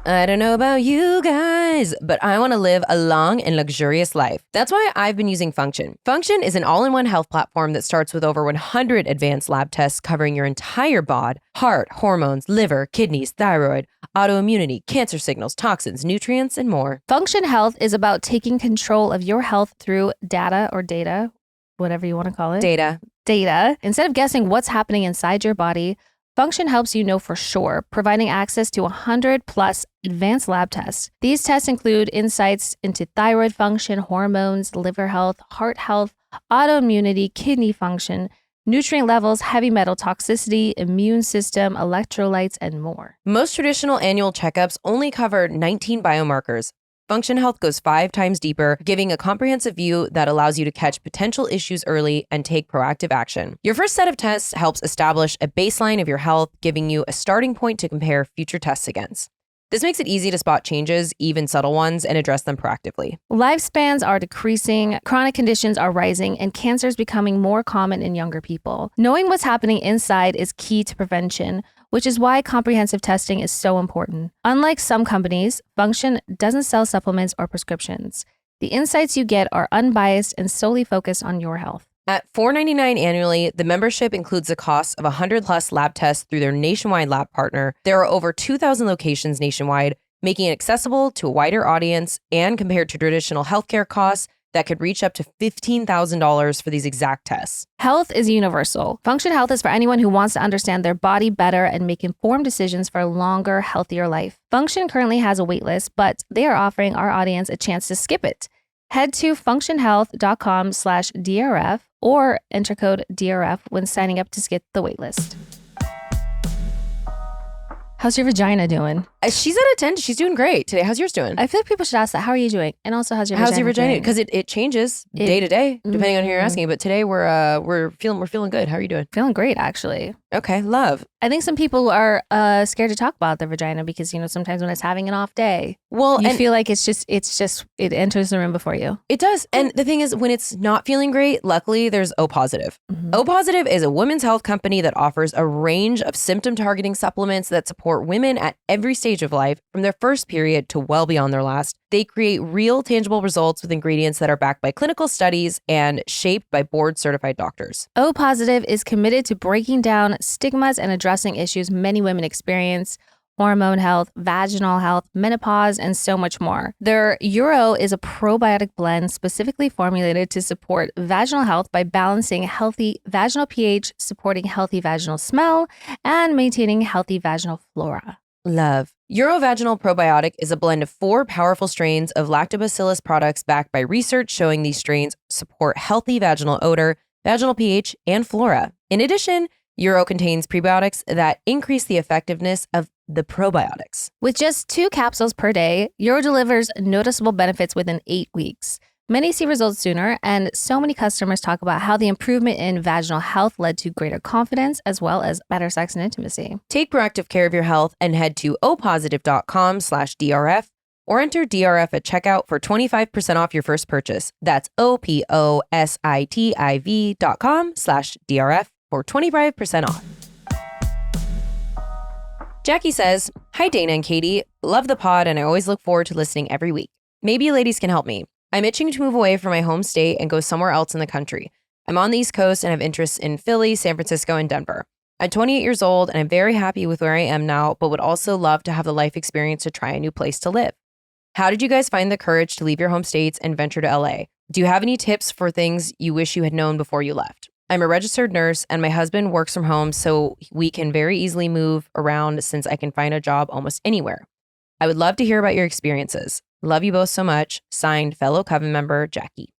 I don't know about you guys, but I want to live a long and luxurious life. That's why I've been using Function. Function is an all-in-one health platform that starts with over 100 advanced lab tests covering your entire bod: heart, hormones, liver, kidneys, thyroid, autoimmunity, cancer signals, toxins, nutrients, and more. Function Health is about taking control of your health through data, whatever you want to call it. Data. Instead of guessing what's happening inside your body, Function helps you know for sure, providing access to 100 plus advanced lab tests. These tests include insights into thyroid function, hormones, liver health, heart health, autoimmunity, kidney function, nutrient levels, heavy metal toxicity, immune system, electrolytes, and more. Most traditional annual checkups only cover 19 biomarkers. Function Health goes 5 times deeper, giving a comprehensive view that allows you to catch potential issues early and take proactive action. Your first set of tests helps establish a baseline of your health, giving you a starting point to compare future tests against. This makes it easy to spot changes, even subtle ones, and address them proactively. Lifespans are decreasing, chronic conditions are rising, and cancer is becoming more common in younger people. Knowing what's happening inside is key to prevention, which is why comprehensive testing is so important. Unlike some companies, Function doesn't sell supplements or prescriptions. The insights you get are unbiased and solely focused on your health. At $4.99 annually, the membership includes the cost of 100 plus lab tests through their nationwide lab partner. There are over 2,000 locations nationwide, making it accessible to a wider audience, and compared to traditional healthcare costs that could reach up to $15,000 for these exact tests. Health is universal. Function Health is for anyone who wants to understand their body better and make informed decisions for a longer, healthier life. Function currently has a waitlist, but they are offering our audience a chance to skip it. Head to functionhealth.com/DRF or enter code DRF when signing up to skip the waitlist. How's your vagina doing? She's at a 10. She's doing great today. How's yours doing? I feel like people should ask that. How are you doing? And also, how's your vagina doing? Because it changes day to day, depending on who you're asking. But today we're feeling good. How are you doing? Feeling great, actually. Okay, love. I think some people are scared to talk about their vagina because, sometimes when it's having an off day, you feel like it enters the room before you. It does. And the thing is, when it's not feeling great, luckily there's O Positive. O Positive is a women's health company that offers a range of symptom targeting supplements that support women at every stage of life, from their first period to well beyond their last. They create real, tangible results with ingredients that are backed by clinical studies and shaped by board-certified doctors. O Positive is committed to breaking down stigmas and addressing issues many women experience: hormone health, vaginal health, menopause, and so much more. Their Euro is a probiotic blend specifically formulated to support vaginal health by balancing healthy vaginal pH, supporting healthy vaginal smell, and maintaining healthy vaginal flora. Love. Eurovaginal Probiotic is a blend of 4 powerful strains of lactobacillus products backed by research showing these strains support healthy vaginal odor, vaginal pH, and flora. In addition, Euro contains prebiotics that increase the effectiveness of the probiotics. With just 2 capsules per day, Euro delivers noticeable benefits within 8 weeks. Many see results sooner, and so many customers talk about how the improvement in vaginal health led to greater confidence as well as better sex and intimacy. Take proactive care of your health and head to opositive.com/DRF or enter DRF at checkout for 25% off your first purchase. That's opositiv.com/DRF for 25% off. Jackie says, "Hi Dana and Katie, love the pod and I always look forward to listening every week. Maybe you ladies can help me. I'm itching to move away from my home state and go somewhere else in the country. I'm on the East Coast and have interests in Philly, San Francisco, and Denver. I'm 28 years old and I'm very happy with where I am now, but would also love to have the life experience to try a new place to live. How did you guys find the courage to leave your home states and venture to LA? Do you have any tips for things you wish you had known before you left? I'm a registered nurse and my husband works from home, so we can very easily move around since I can find a job almost anywhere. I would love to hear about your experiences. Love you both so much. Signed, fellow Coven member, Jackie.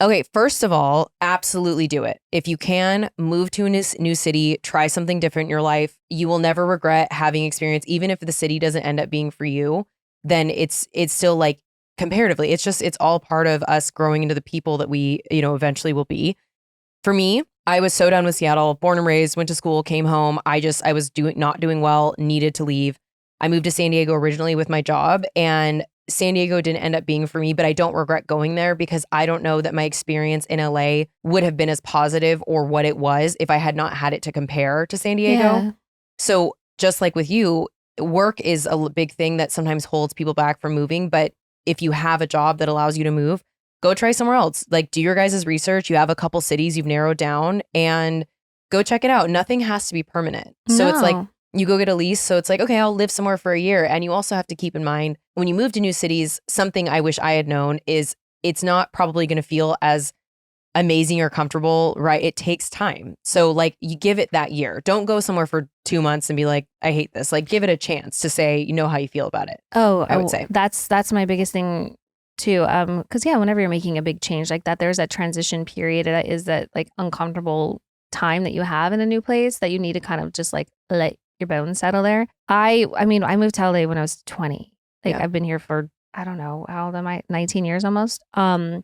Okay, first of all, absolutely do it. If you can, move to a new city, try something different in your life. You will never regret having experience, even if the city doesn't end up being for you, then it's still like comparatively, it's all part of us growing into the people that we, eventually will be. For me, I was so done with Seattle, born and raised, went to school, came home. I was not doing well, needed to leave. I moved to San Diego originally with my job, and San Diego didn't end up being for me, but I don't regret going there because I don't know that my experience in LA would have been as positive or what it was if I had not had it to compare to San Diego. Yeah. So just like with you, work is a big thing that sometimes holds people back from moving. But if you have a job that allows you to move, go try somewhere else. Like, do your guys' research. You have a couple cities you've narrowed down and go check it out. Nothing has to be permanent. So it's like you go get a lease. So it's like, okay, I'll live somewhere for a year. And you also have to keep in mind when you move to new cities, something I wish I had known is it's not probably going to feel as amazing or comfortable, right? It takes time. So like you give it that year. Don't go somewhere for 2 months and be like, I hate this. Like give it a chance to say, you know how you feel about it. I would say that's my biggest thing too. Because whenever you're making a big change like that, there's that transition period. That is that like uncomfortable time that you have in a new place that you need to kind of just like let your bones settle there. I moved to LA when I was 20. Like I've been here for, I don't know, how old am I? 19 years almost. And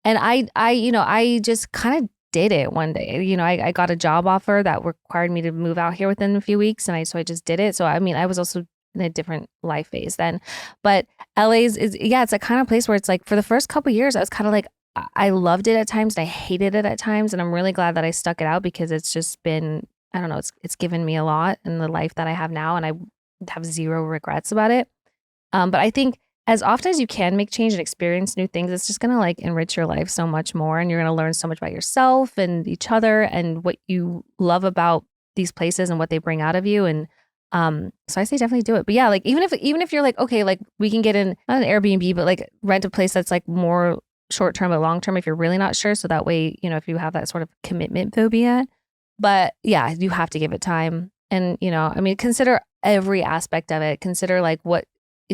I just kind of did it one day. I got a job offer that required me to move out here within a few weeks. And I just did it. So, I was also in a different life phase then. But LA's it's a kind of place where it's like for the first couple of years, I was kind of like, I loved it at times and I hated it at times. And I'm really glad that I stuck it out because it's just been, I don't know, it's given me a lot in the life that I have now. And I have zero regrets about it. But I think as often as you can make change and experience new things, it's just going to like enrich your life so much more. And you're going to learn so much about yourself and each other and what you love about these places and what they bring out of you. And so I say definitely do it. But yeah, like even if you're like, okay, like we can get in, not an Airbnb, but like rent a place that's like more short-term but long-term if you're really not sure. So that way, if you have that sort of commitment phobia. But yeah, you have to give it time. And, consider every aspect of it. Consider like what,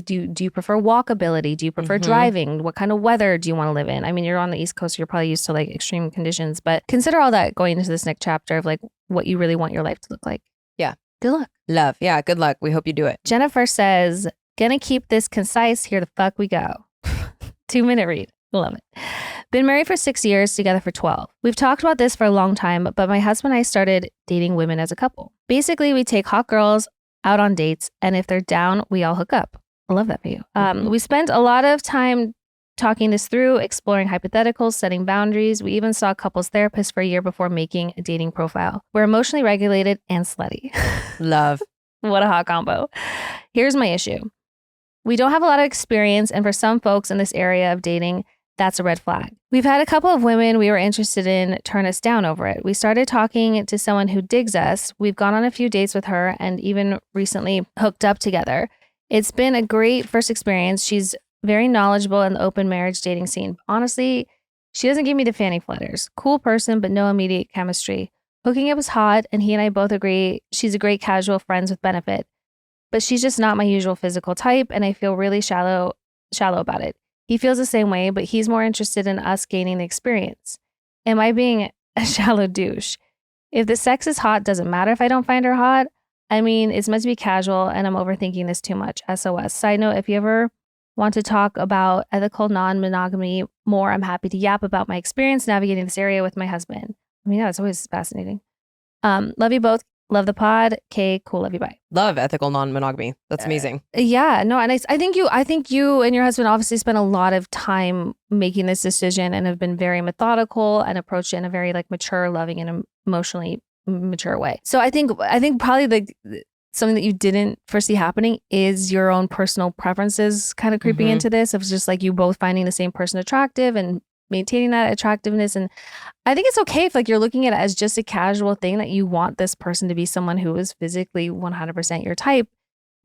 do you prefer walkability? Do you prefer driving? What kind of weather do you want to live in? I mean, you're on the East Coast, so you're probably used to like extreme conditions, but consider all that going into this next chapter of like what you really want your life to look like. Yeah. Good luck. Love. Yeah. Good luck. We hope you do it. Jennifer says, gonna keep this concise. Here the fuck we go. 2-minute read. Love it. Been married for 6 years, together for 12. We've talked about this for a long time, but my husband and I started dating women as a couple. Basically, we take hot girls out on dates, and if they're down, we all hook up. I love that for you. We spent a lot of time talking this through, exploring hypotheticals, setting boundaries. We even saw a couples therapist for a year before making a dating profile. We're emotionally regulated and slutty. Love. What a hot combo. Here's my issue. We don't have a lot of experience, and for some folks in this area of dating, that's a red flag. We've had a couple of women we were interested in turn us down over it. We started talking to someone who digs us. We've gone on a few dates with her and even recently hooked up together. It's been a great first experience. She's very knowledgeable in the open marriage dating scene. Honestly, she doesn't give me the fanny flutters. Cool person, but no immediate chemistry. Hooking up was hot, and he and I both agree she's a great casual friends with benefit. But she's just not my usual physical type, and I feel really shallow about it. He feels the same way, but he's more interested in us gaining the experience. Am I being a shallow douche? If the sex is hot, doesn't matter if I don't find her hot. I mean, it's meant to be casual, and I'm overthinking this too much. SOS. Side note, if you ever want to talk about ethical non-monogamy more, I'm happy to yap about my experience navigating this area with my husband. I mean, yeah, it's always fascinating. Love you both. Love the pod. Okay, cool. Love you. Bye. Love ethical non-monogamy. That's amazing. Yeah, no, and I think you and your husband obviously spent a lot of time making this decision and have been very methodical and approached it in a very like mature, loving, and emotionally mature way. So I think probably something that you didn't foresee happening is your own personal preferences kind of creeping into this. It was just like you both finding the same person attractive and maintaining that attractiveness. And I think it's okay if like you're looking at it as just a casual thing that you want this person to be someone who is physically 100% your type.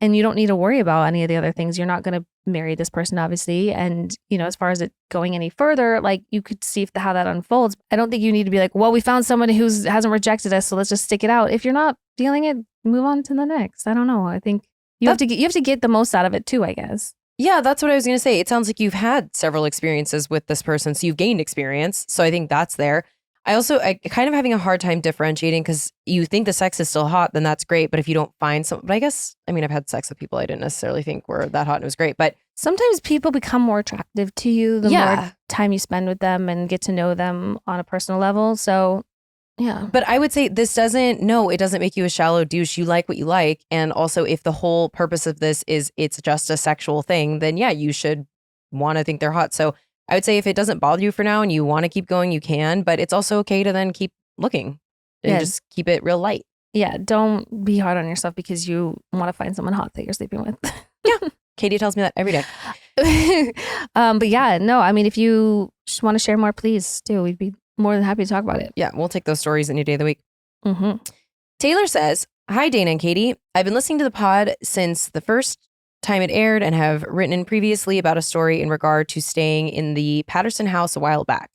And you don't need to worry about any of the other things. You're not going to marry this person, obviously. And, you know, as far as it going any further, like you could see how that unfolds. I don't think you need to be like, well, we found someone who hasn't rejected us, so let's just stick it out. If you're not feeling it, move on to the next. I don't know. I think you have to get the most out of it too, I guess. Yeah, that's what I was going to say. It sounds like you've had several experiences with this person, so you've gained experience. So I think that's there. I kind of having a hard time differentiating because you think the sex is still hot, then that's great. But if you don't find some, but I guess, I mean, I've had sex with people I didn't necessarily think were that hot and it was great. But sometimes people become more attractive to you the more time you spend with them and get to know them on a personal level. So yeah. But I would say it doesn't make you a shallow douche. You like what you like. And also if the whole purpose of this is it's just a sexual thing, then yeah, you should want to think they're hot. So I would say if it doesn't bother you for now and you want to keep going, you can, but it's also okay to then keep looking and just keep it real light. Yeah. Don't be hard on yourself because you want to find someone hot that you're sleeping with. Yeah. Katie tells me that every day. But yeah, no, I mean, if you just want to share more, please do. We'd be more than happy to talk about it. Yeah. We'll take those stories any day of the week. Mm-hmm. Taylor says, hi, Dana and Katie. I've been listening to the pod since the first time it aired and have written in previously about a story in regard to staying in the Patterson house a while back.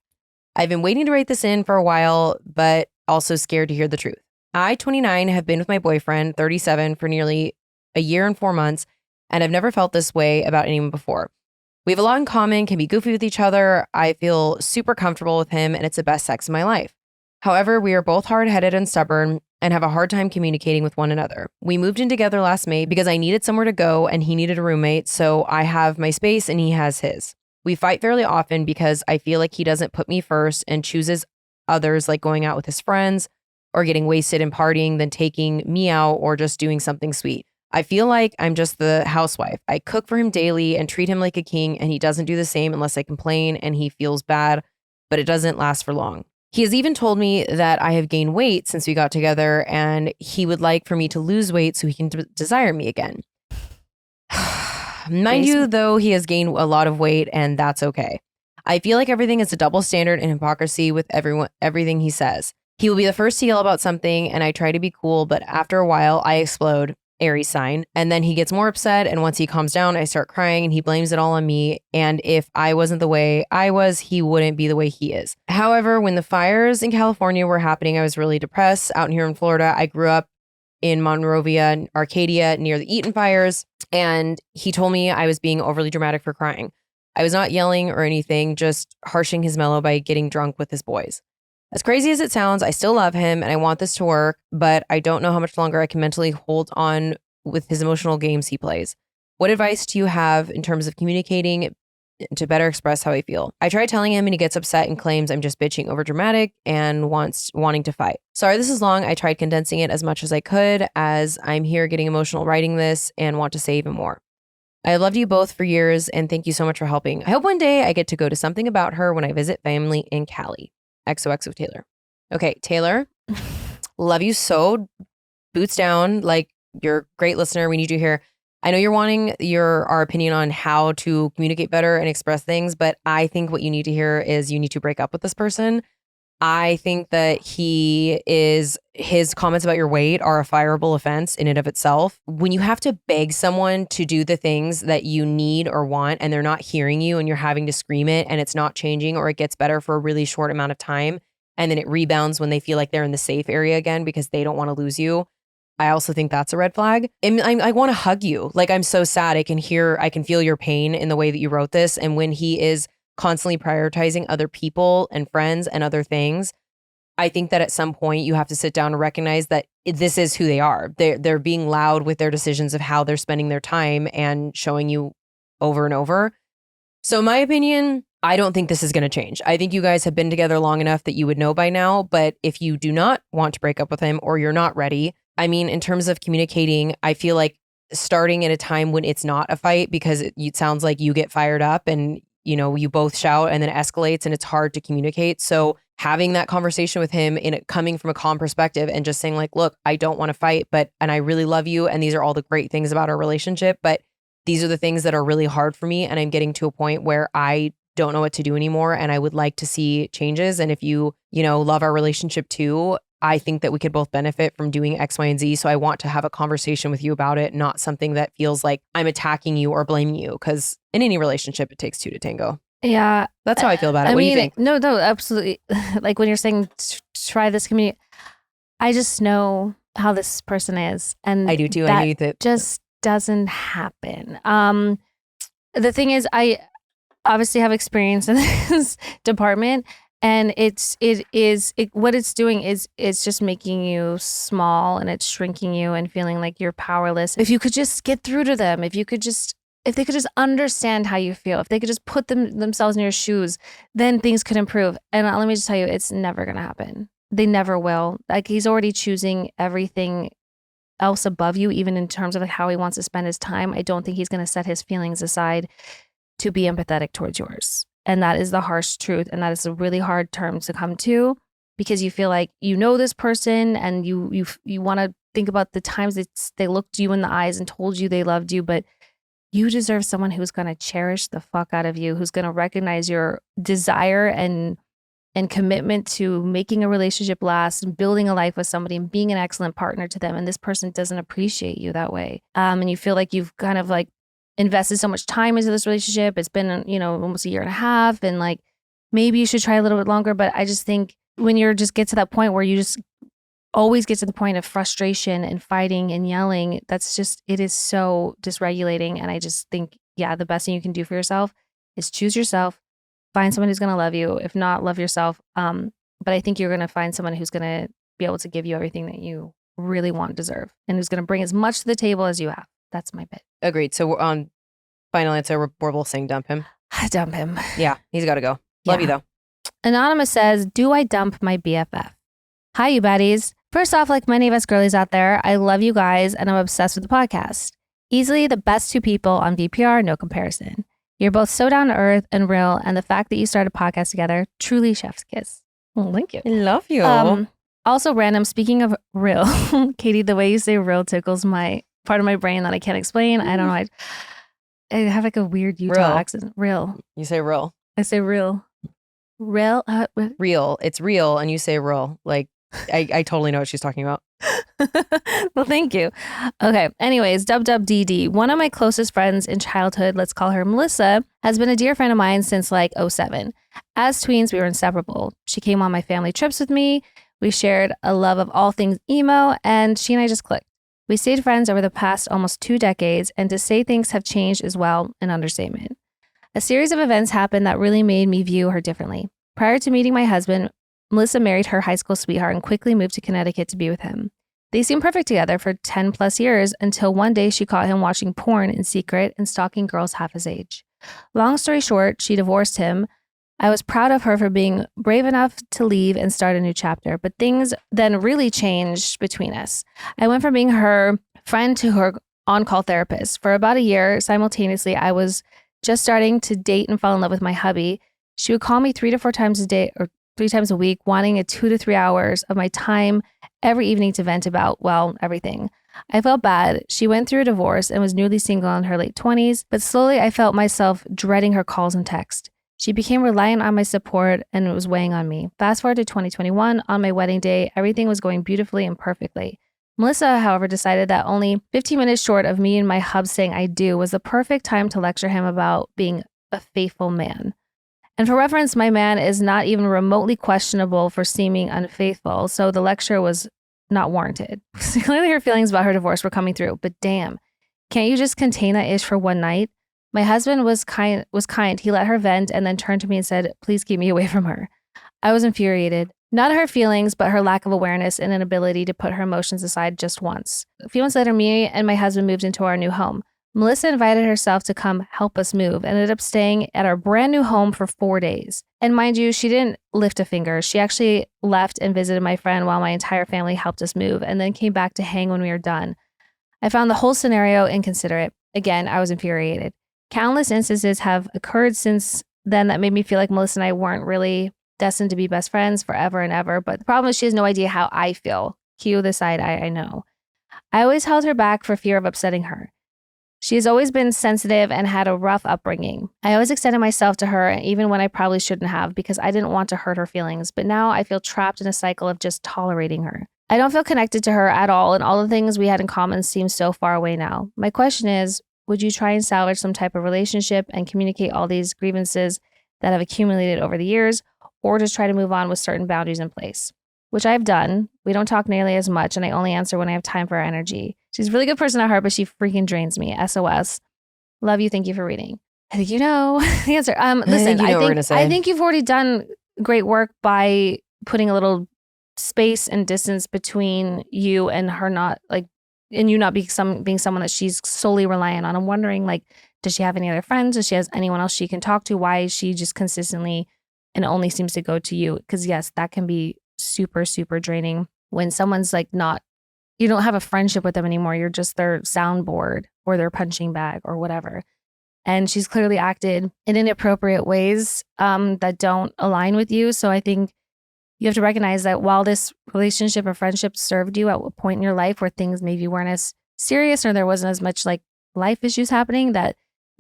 I've been waiting to write this in for a while, but also scared to hear the truth. I, 29, have been with my boyfriend, 37, for nearly a year and 4 months, and I've never felt this way about anyone before. We have a lot in common, can be goofy with each other. I feel super comfortable with him, and it's the best sex of my life. However, we are both hard-headed and stubborn and have a hard time communicating with one another. We moved in together last May because I needed somewhere to go and he needed a roommate, so I have my space and he has his. We fight fairly often because I feel like he doesn't put me first and chooses others, like going out with his friends or getting wasted and partying than taking me out or just doing something sweet. I feel like I'm just the housewife. I cook for him daily and treat him like a king, and he doesn't do the same unless I complain and he feels bad, but it doesn't last for long. He has even told me that I have gained weight since we got together and he would like for me to lose weight so he can desire me again. Mind you, though, he has gained a lot of weight and that's okay. I feel like everything is a double standard and hypocrisy with everything he says. He will be the first to yell about something and I try to be cool, but after a while I explode. Aries sign. And then he gets more upset. And once he calms down, I start crying and he blames it all on me. And if I wasn't the way I was, he wouldn't be the way he is. However, when the fires in California were happening, I was really depressed. Out here in Florida, I grew up in Monrovia, Arcadia, near the Eaton fires. And he told me I was being overly dramatic for crying. I was not yelling or anything, just harshing his mellow by getting drunk with his boys. As crazy as it sounds, I still love him and I want this to work, but I don't know how much longer I can mentally hold on with his emotional games he plays. What advice do you have in terms of communicating to better express how I feel? I try telling him and he gets upset and claims I'm just bitching over dramatic and wanting to fight. Sorry, this is long. I tried condensing it as much as I could as I'm here getting emotional writing this and want to say even more. I have loved you both for years and thank you so much for helping. I hope one day I get to go to something about her when I visit family in Cali. XOXO Taylor. Okay, Taylor, love you so. Boots down. Like, you're a great listener. We need you here. I know you're wanting our opinion on how to communicate better and express things, but I think what you need to hear is you need to break up with this person. I think that his comments about your weight are a fireable offense in and of itself. When you have to beg someone to do the things that you need or want and they're not hearing you and you're having to scream it and it's not changing or it gets better for a really short amount of time and then it rebounds when they feel like they're in the safe area again because they don't want to lose you. I also think that's a red flag. And I want to hug you. Like, I'm so sad. I can feel your pain in the way that you wrote this. And when he is constantly prioritizing other people and friends and other things, I think that at some point you have to sit down and recognize that this is who they are. They're being loud with their decisions of how they're spending their time and showing you over and over. So in my opinion, I don't think this is going to change. I think you guys have been together long enough that you would know by now. But if you do not want to break up with him or you're not ready, I mean, in terms of communicating, I feel like starting at a time when it's not a fight, because it sounds like you get fired up and you both shout and then it escalates and it's hard to communicate. So having that conversation with him in it coming from a calm perspective and just saying like, look, I don't want to fight, and I really love you. And these are all the great things about our relationship. But these are the things that are really hard for me. And I'm getting to a point where I don't know what to do anymore and I would like to see changes. And if you love our relationship too, I think that we could both benefit from doing X, Y, and Z. So I want to have a conversation with you about it, not something that feels like I'm attacking you or blaming you. Because in any relationship, it takes two to tango. Yeah. That's how I feel about it. I What mean, do you think? No, absolutely. Like when you're saying try this community, I just know how this person is. And I do too. That I knew that just doesn't happen. The thing is, I obviously have experience in this department. And what it's doing is it's just making you small and it's shrinking you and feeling like you're powerless. If you could just get through to them, if they could just understand how you feel, if they could just put themselves in your shoes, then things could improve. And let me just tell you, it's never going to happen. They never will. Like he's already choosing everything else above you, even in terms of like how he wants to spend his time. I don't think he's going to set his feelings aside to be empathetic towards yours. And that is the harsh truth. And that is a really hard term to come to because you feel like you know this person and you want to think about the times they looked you in the eyes and told you they loved you, but you deserve someone who's going to cherish the fuck out of you, who's going to recognize your desire and commitment to making a relationship last and building a life with somebody and being an excellent partner to them. And this person doesn't appreciate you that way. And you feel like you've kind of like invested so much time into this relationship. It's been, almost a year and a half. And like, maybe you should try a little bit longer. But I just think when you just get to that point where you just always get to the point of frustration and fighting and yelling, it is so dysregulating. And I just think, the best thing you can do for yourself is choose yourself, find someone who's going to love you. If not, love yourself. But I think you're going to find someone who's going to be able to give you everything that you really want and deserve and who's going to bring as much to the table as you have. That's my bit. Agreed. So we're on final answer. We're both saying dump him. Dump him. Yeah, he's got to go. Love you though. Anonymous says, do I dump my BFF? Hi, you baddies. First off, like many of us girlies out there, I love you guys and I'm obsessed with the podcast. Easily the best two people on VPR, no comparison. You're both so down to earth and real, and the fact that you started a podcast together, truly chef's kiss. Well, thank you. I love you. Also random, speaking of real, Katie, the way you say real tickles my part of my brain that I can't explain. I don't know. I have like a weird Utah accent. Real. You say real. I say real. Real. Real. It's real, and you say real. Like I totally know what she's talking about. Well, thank you. Okay. Anyways, WWDD. One of my closest friends in childhood, let's call her Melissa, has been a dear friend of mine since like 2007. As tweens, we were inseparable. She came on my family trips with me. We shared a love of all things emo, and she and I just clicked. We stayed friends over the past almost 2 decades, and to say things have changed is, well, an understatement. A series of events happened that really made me view her differently. Prior to meeting my husband, Melissa married her high school sweetheart and quickly moved to Connecticut to be with him. They seemed perfect together for 10 plus years until one day she caught him watching porn in secret and stalking girls half his age. Long story short, she divorced him. I was proud of her for being brave enough to leave and start a new chapter, but things then really changed between us. I went from being her friend to her on-call therapist. For about a year, simultaneously, I was just starting to date and fall in love with my hubby. She would call me 3 to 4 times a day or 3 times a week, wanting 2 to 3 hours of my time every evening to vent about, well, everything. I felt bad. She went through a divorce and was newly single in her late 20s, but slowly I felt myself dreading her calls and texts. She became reliant on my support and it was weighing on me. Fast forward to 2021, on my wedding day, everything was going beautifully and perfectly. Melissa, however, decided that only 15 minutes short of me and my hub saying I do was the perfect time to lecture him about being a faithful man. And for reference, my man is not even remotely questionable for seeming unfaithful, so the lecture was not warranted. Clearly her feelings about her divorce were coming through, but damn, can't you just contain that ish for one night? My husband was kind. He let her vent and then turned to me and said, please keep me away from her. I was infuriated. Not her feelings, but her lack of awareness and inability to put her emotions aside just once. A few months later, me and my husband moved into our new home. Melissa invited herself to come help us move and ended up staying at our brand new home for 4 days. And mind you, she didn't lift a finger. She actually left and visited my friend while my entire family helped us move and then came back to hang when we were done. I found the whole scenario inconsiderate. Again, I was infuriated. Countless instances have occurred since then that made me feel like Melissa and I weren't really destined to be best friends forever and ever. But the problem is she has no idea how I feel. Cue the side I know. I always held her back for fear of upsetting her. She has always been sensitive and had a rough upbringing. I always extended myself to her, even when I probably shouldn't have, because I didn't want to hurt her feelings. But now I feel trapped in a cycle of just tolerating her. I don't feel connected to her at all, and all the things we had in common seem so far away now. My question is, would you try and salvage some type of relationship and communicate all these grievances that have accumulated over the years, or just try to move on with certain boundaries in place? Which I've done. We don't talk nearly as much, and I only answer when I have time for her energy. She's a really good person at heart, but she freaking drains me. SOS. Love you. Thank you for reading. I think you know the answer. Listen, I think you've already done great work by putting a little space and distance between you and her, not like, and you not being someone that she's solely reliant on. I'm wondering, like, does she have any other friends? Does she have anyone else she can talk to? Why is she just consistently and only seems to go to you? Because yes, that can be super, super draining when someone's like you don't have a friendship with them anymore. You're just their soundboard or their punching bag or whatever. And she's clearly acted in inappropriate ways that don't align with you. So I think you have to recognize that while this relationship or friendship served you at a point in your life where things maybe weren't as serious or there wasn't as much like life issues happening, that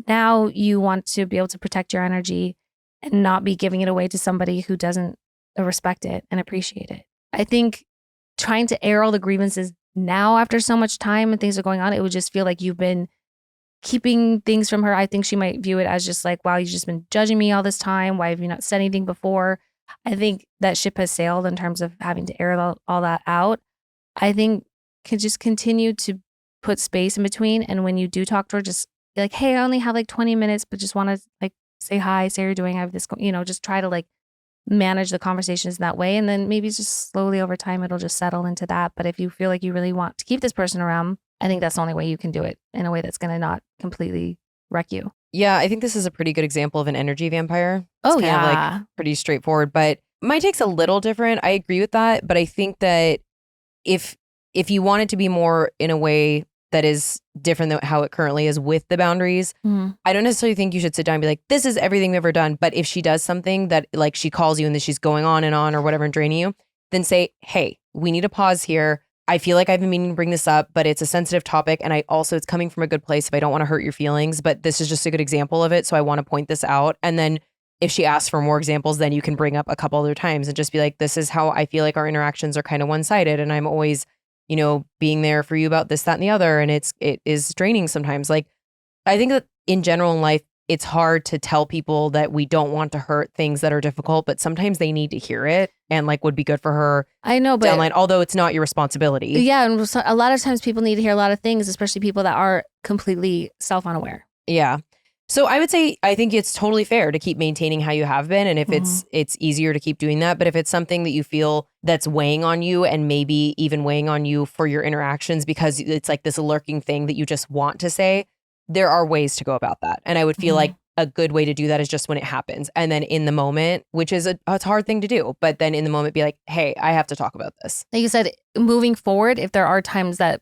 now you want to be able to protect your energy and not be giving it away to somebody who doesn't respect it and appreciate it. I think trying to air all the grievances now after so much time and things are going on, it would just feel like you've been keeping things from her. I think she might view it as just like, wow, you've just been judging me all this time. Why have you not said anything before? I think that ship has sailed in terms of having to air all that out. I think can just continue to put space in between. And when you do talk to her, just be like, hey, I only have like 20 minutes, but just want to like say hi, say how you're doing. I have this, just try to like manage the conversations that way. And then maybe just slowly over time, it'll just settle into that. But if you feel like you really want to keep this person around, I think that's the only way you can do it in a way that's going to not completely wreck you. Yeah, I think this is a pretty good example of an energy vampire. It's kind of like pretty straightforward, but my take's a little different. I agree with that, but I think that if you want it to be more in a way that is different than how it currently is with the boundaries, I don't necessarily think you should sit down and be like, this is everything we've ever done. But if she does something that like she calls you and then she's going on or whatever and draining you, then say, hey, we need a pause here. I feel like I've been meaning to bring this up, but it's a sensitive topic. And it's coming from a good place if I don't want to hurt your feelings, but this is just a good example of it. So I want to point this out. And then if she asks for more examples, then you can bring up a couple other times and just be like, this is how I feel like our interactions are kind of one-sided. And I'm always, being there for you about this, that, and the other. And it is draining sometimes. Like, I think that in general in life, it's hard to tell people that we don't want to hurt things that are difficult, but sometimes they need to hear it and like would be good for her. I know, but downline, although it's not your responsibility. Yeah. And a lot of times people need to hear a lot of things, especially people that are completely self-unaware. Yeah. So I would say, I think it's totally fair to keep maintaining how you have been. And if it's easier to keep doing that, but if it's something that you feel that's weighing on you and maybe even weighing on you for your interactions, because it's like this lurking thing that you just want to say, there are ways to go about that. And I would feel like a good way to do that is just when it happens. And then in the moment, which is it's a hard thing to do, but then in the moment be like, hey, I have to talk about this. Like you said, moving forward, if there are times that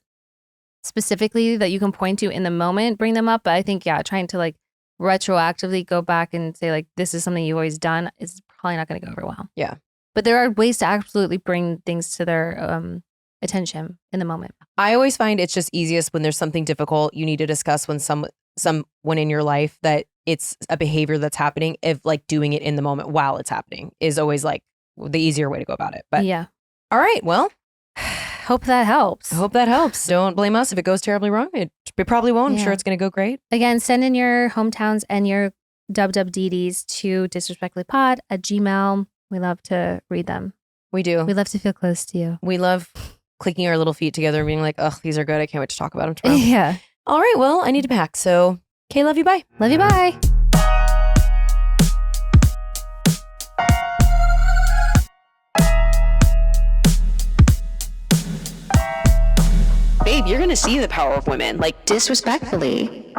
specifically that you can point to in the moment, bring them up. But I think, trying to like retroactively go back and say like, this is something you've always done is probably not going to go over well. Yeah. But there are ways to absolutely bring things to their attention in the moment. I always find it's just easiest when there's something difficult you need to discuss when someone in your life that it's a behavior that's happening, if like doing it in the moment while it's happening is always like the easier way to go about it. But yeah. All right. Well, hope that helps. I hope that helps. Don't blame us if it goes terribly wrong. It probably won't. I'm sure it's going to go great. Again, send in your hometowns and your WWDDs to disrespectfullypod at Gmail. We love to read them. We do. We love to feel close to you. We love clicking our little feet together and being like, oh, these are good. I can't wait to talk about them tomorrow. Yeah. All right. Well, I need to pack. So, okay, love you. Bye. Love you. Bye. Babe, you're gonna see the power of women, like disrespectfully.